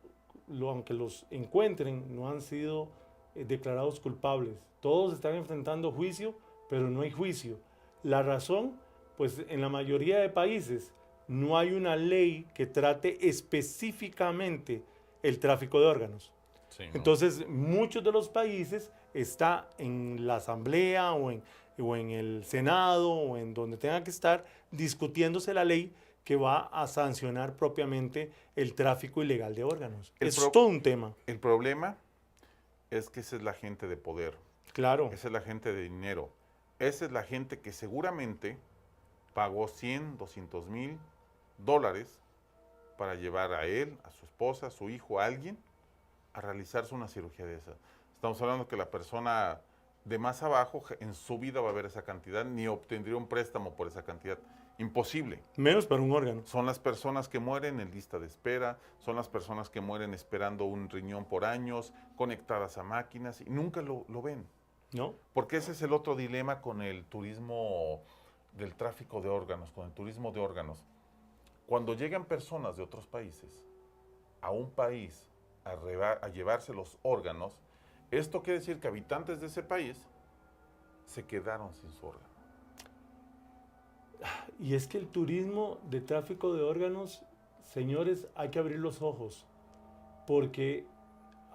aunque los encuentren, no han sido declarados culpables. Todos están enfrentando juicio, pero no hay juicio. La razón, pues en la mayoría de países no hay una ley que trate específicamente el tráfico de órganos. Sí, ¿no? Entonces, muchos de los países está en la asamblea o en el Senado o en donde tenga que estar discutiéndose la ley que va a sancionar propiamente el tráfico ilegal de órganos. Es todo un tema. El problema es que esa es la gente de poder. Claro. Esa es la gente de dinero. Esa es la gente que seguramente pagó 100, 200 mil dólares para llevar a él, a su esposa, a su hijo, a alguien, a realizarse una cirugía de esa. Estamos hablando que la persona de más abajo en su vida va a ver esa cantidad, ni obtendría un préstamo por esa cantidad. Imposible. Menos para un órgano. Son las personas que mueren en lista de espera, son las personas que mueren esperando un riñón por años, conectadas a máquinas, y nunca lo ven. ¿No? Porque ese es el otro dilema con el turismo del tráfico de órganos, con el turismo de órganos. Cuando llegan personas de otros países a un país a llevarse los órganos, esto quiere decir que habitantes de ese país se quedaron sin su órgano. Y es que el turismo de tráfico de órganos, señores, hay que abrir los ojos, porque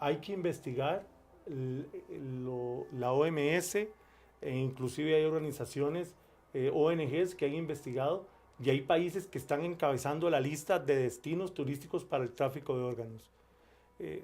hay que investigar la OMS, e inclusive hay organizaciones, ONGs que han investigado, y hay países que están encabezando la lista de destinos turísticos para el tráfico de órganos.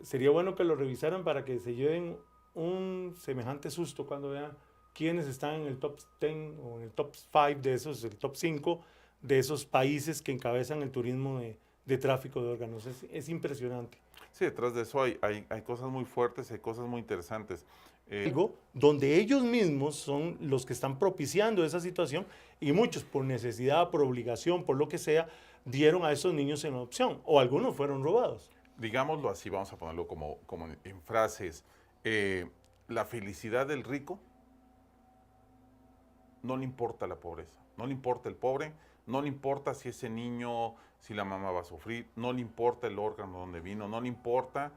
Sería bueno que lo revisaran para que se lleven un semejante susto cuando vean quiénes están en el top 10 o en el top 5 de esos, el top 5 de esos países que encabezan el turismo de tráfico de órganos. Es impresionante. Sí, detrás de eso hay cosas muy fuertes, hay cosas muy interesantes. Algo donde ellos mismos son los que están propiciando esa situación, y muchos por necesidad, por obligación, por lo que sea, dieron a esos niños en adopción, o algunos fueron robados. Digámoslo así, vamos a ponerlo como en frases. La felicidad del rico no le importa la pobreza, no le importa el pobre, no le importa si ese niño, si la mamá va a sufrir, no le importa el órgano donde vino, no le importa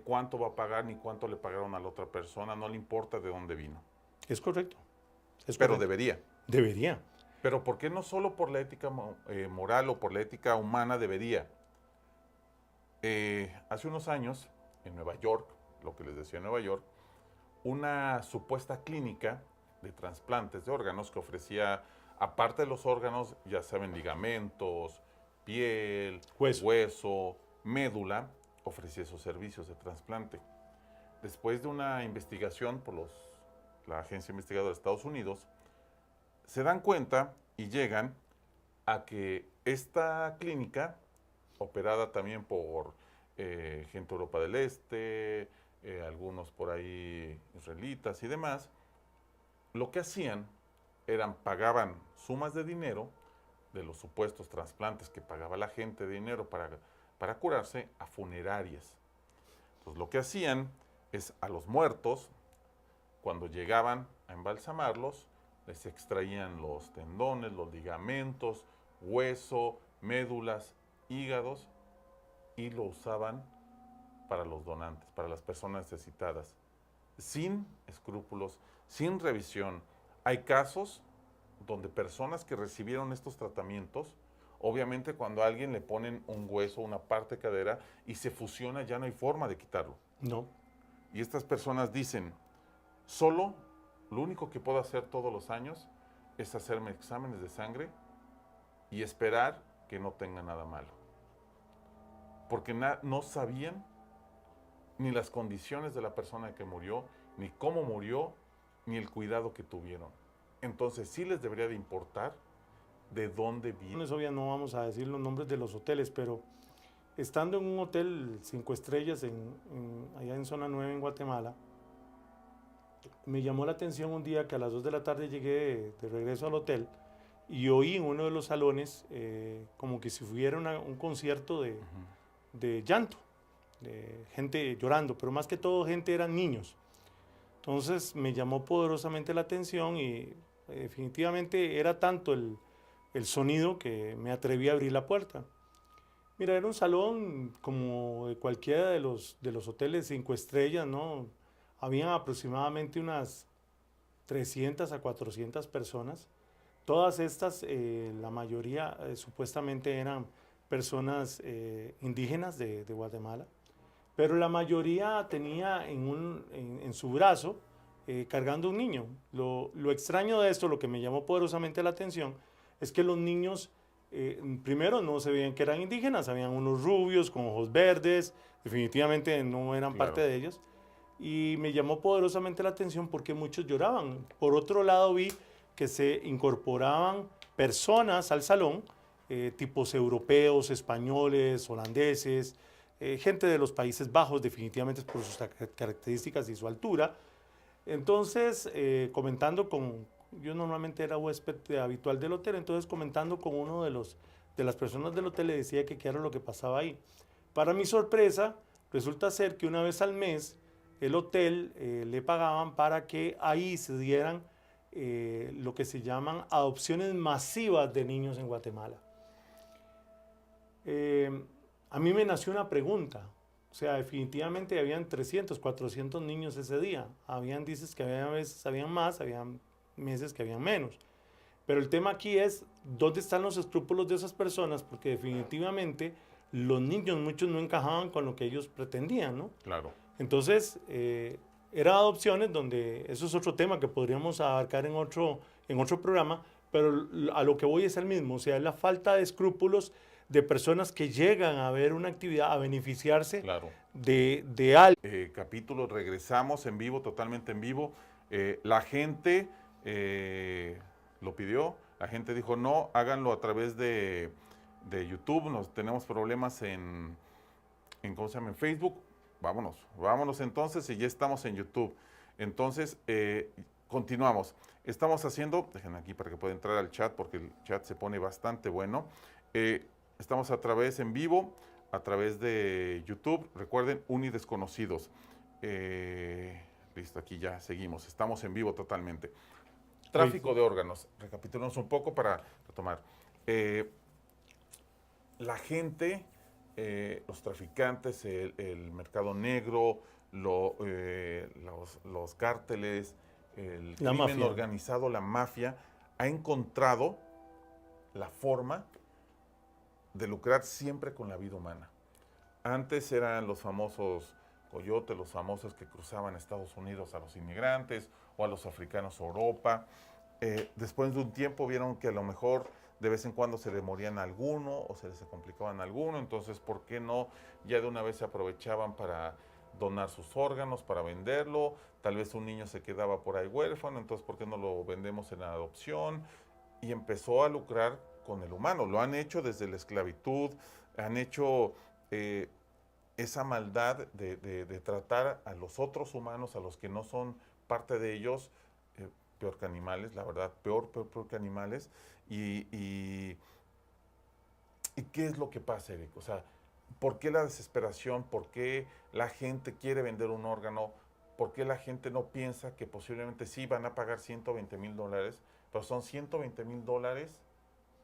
cuánto va a pagar ni cuánto le pagaron a la otra persona, no le importa de dónde vino. Es correcto. Pero debería. Debería. Pero ¿por qué no solo por la ética moral o por la ética humana debería? Hace unos años, en Nueva York, lo que les decía en Nueva York, una supuesta clínica de trasplantes de órganos que ofrecía aparte de los órganos, ya saben, ligamentos, piel, Hueso. hueso, médula, ofrecía esos servicios de trasplante. Después de una investigación por la Agencia Investigadora de Estados Unidos, se dan cuenta y llegan a que esta clínica, operada también por gente de Europa del Este, algunos por ahí israelitas y demás, lo que hacían pagaban sumas de dinero de los supuestos trasplantes que pagaba la gente de dinero para curarse a funerarias. Entonces lo que hacían es a los muertos, cuando llegaban a embalsamarlos, les extraían los tendones, los ligamentos, hueso, médulas, hígados, y lo usaban para los donantes, para las personas necesitadas, sin escrúpulos, sin revisión. Hay casos donde personas que recibieron estos tratamientos, obviamente cuando a alguien le ponen un hueso, una parte de cadera, y se fusiona, ya no hay forma de quitarlo. No. Y estas personas dicen, solo lo único que puedo hacer todos los años es hacerme exámenes de sangre y esperar que no tenga nada malo. Porque no sabían ni las condiciones de la persona que murió, ni cómo murió, ni el cuidado que tuvieron. Entonces sí les debería de importar de dónde viene. Eso ya no vamos a decir los nombres de los hoteles, pero estando en un hotel 5 estrellas allá en zona 9 en Guatemala, me llamó la atención un día que a las 2 de la tarde llegué de regreso al hotel y oí en uno de los salones como que si hubiera un concierto de llanto, de gente llorando, pero más que todo gente eran niños. Entonces me llamó poderosamente la atención y definitivamente era tanto el sonido que me atreví a abrir la puerta. Mira, era un salón como de cualquiera de los hoteles 5 estrellas, ¿no? Habían aproximadamente unas 300 a 400 personas. Todas estas, la mayoría supuestamente eran personas indígenas de Guatemala, pero la mayoría tenía en su brazo cargando un niño. Lo extraño de esto, lo que me llamó poderosamente la atención, es que los niños primero no se veían que eran indígenas, habían unos rubios con ojos verdes, definitivamente no eran parte de ellos, y me llamó poderosamente la atención porque muchos lloraban. Por otro lado vi que se incorporaban personas al salón, tipos europeos, españoles, holandeses, gente de los Países Bajos, definitivamente por sus características y su altura. Entonces, yo normalmente era huésped habitual del hotel, entonces comentando con uno de las personas del hotel le decía que qué era lo que pasaba ahí. Para mi sorpresa, resulta ser que una vez al mes el hotel le pagaban para que ahí se dieran lo que se llaman adopciones masivas de niños en Guatemala. A mí me nació una pregunta. O sea, definitivamente habían 300, 400 niños ese día. Habían dices que había veces habían más, habían meses que habían menos. Pero el tema aquí es, ¿dónde están los escrúpulos de esas personas? Porque definitivamente los niños, muchos no encajaban con lo que ellos pretendían, ¿no? Claro. Entonces, eran adopciones donde, eso es otro tema que podríamos abarcar en otro programa, pero a lo que voy es el mismo, o sea, es la falta de escrúpulos de personas que llegan a ver una actividad, a beneficiarse de algo. Capítulo, regresamos en vivo, totalmente en vivo. La gente lo pidió, la gente dijo, no, háganlo a través de YouTube, tenemos problemas ¿cómo se llama? En Facebook. Vámonos entonces y ya estamos en YouTube. Entonces, continuamos. Estamos haciendo, déjenme aquí para que pueda entrar al chat porque el chat se pone bastante bueno. Estamos en vivo, a través de YouTube. Recuerden, Unidesconocidos. Listo, aquí ya seguimos. Estamos en vivo totalmente. Tráfico de órganos. Recapitulamos un poco para retomar. La gente, los traficantes, el mercado negro, los cárteles, el crimen organizado, la mafia, ha encontrado la forma de lucrar siempre con la vida humana. Antes eran los famosos coyotes, los famosos que cruzaban Estados Unidos a los inmigrantes o a los africanos a Europa. Después de un tiempo vieron que a lo mejor de vez en cuando se le morían alguno o se les complicaban alguno, entonces ¿por qué no? Ya de una vez se aprovechaban para donar sus órganos, para venderlo, tal vez un niño se quedaba por ahí huérfano, entonces ¿por qué no lo vendemos en adopción? Y empezó a lucrar con el humano, lo han hecho desde la esclavitud, han hecho esa maldad de tratar a los otros humanos, a los que no son parte de ellos, peor que animales, la verdad, peor que animales. ¿Y qué es lo que pasa, Eric? O sea, ¿por qué la desesperación? ¿Por qué la gente quiere vender un órgano? ¿Por qué la gente no piensa que posiblemente sí van a pagar $120,000, pero son $120,000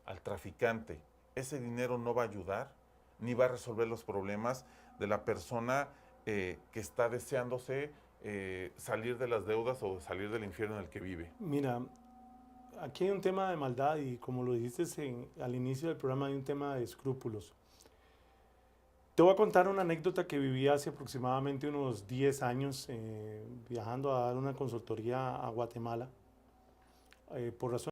al traficante? Ese dinero no va a ayudar, ni va a resolver los problemas de la persona que está deseándose salir de las deudas o salir del infierno en el que vive. Mira, aquí hay un tema de maldad y como lo dijiste al inicio del programa, hay un tema de escrúpulos. Te voy a contar una anécdota que viví hace aproximadamente unos 10 años viajando a dar una consultoría a Guatemala. Por razones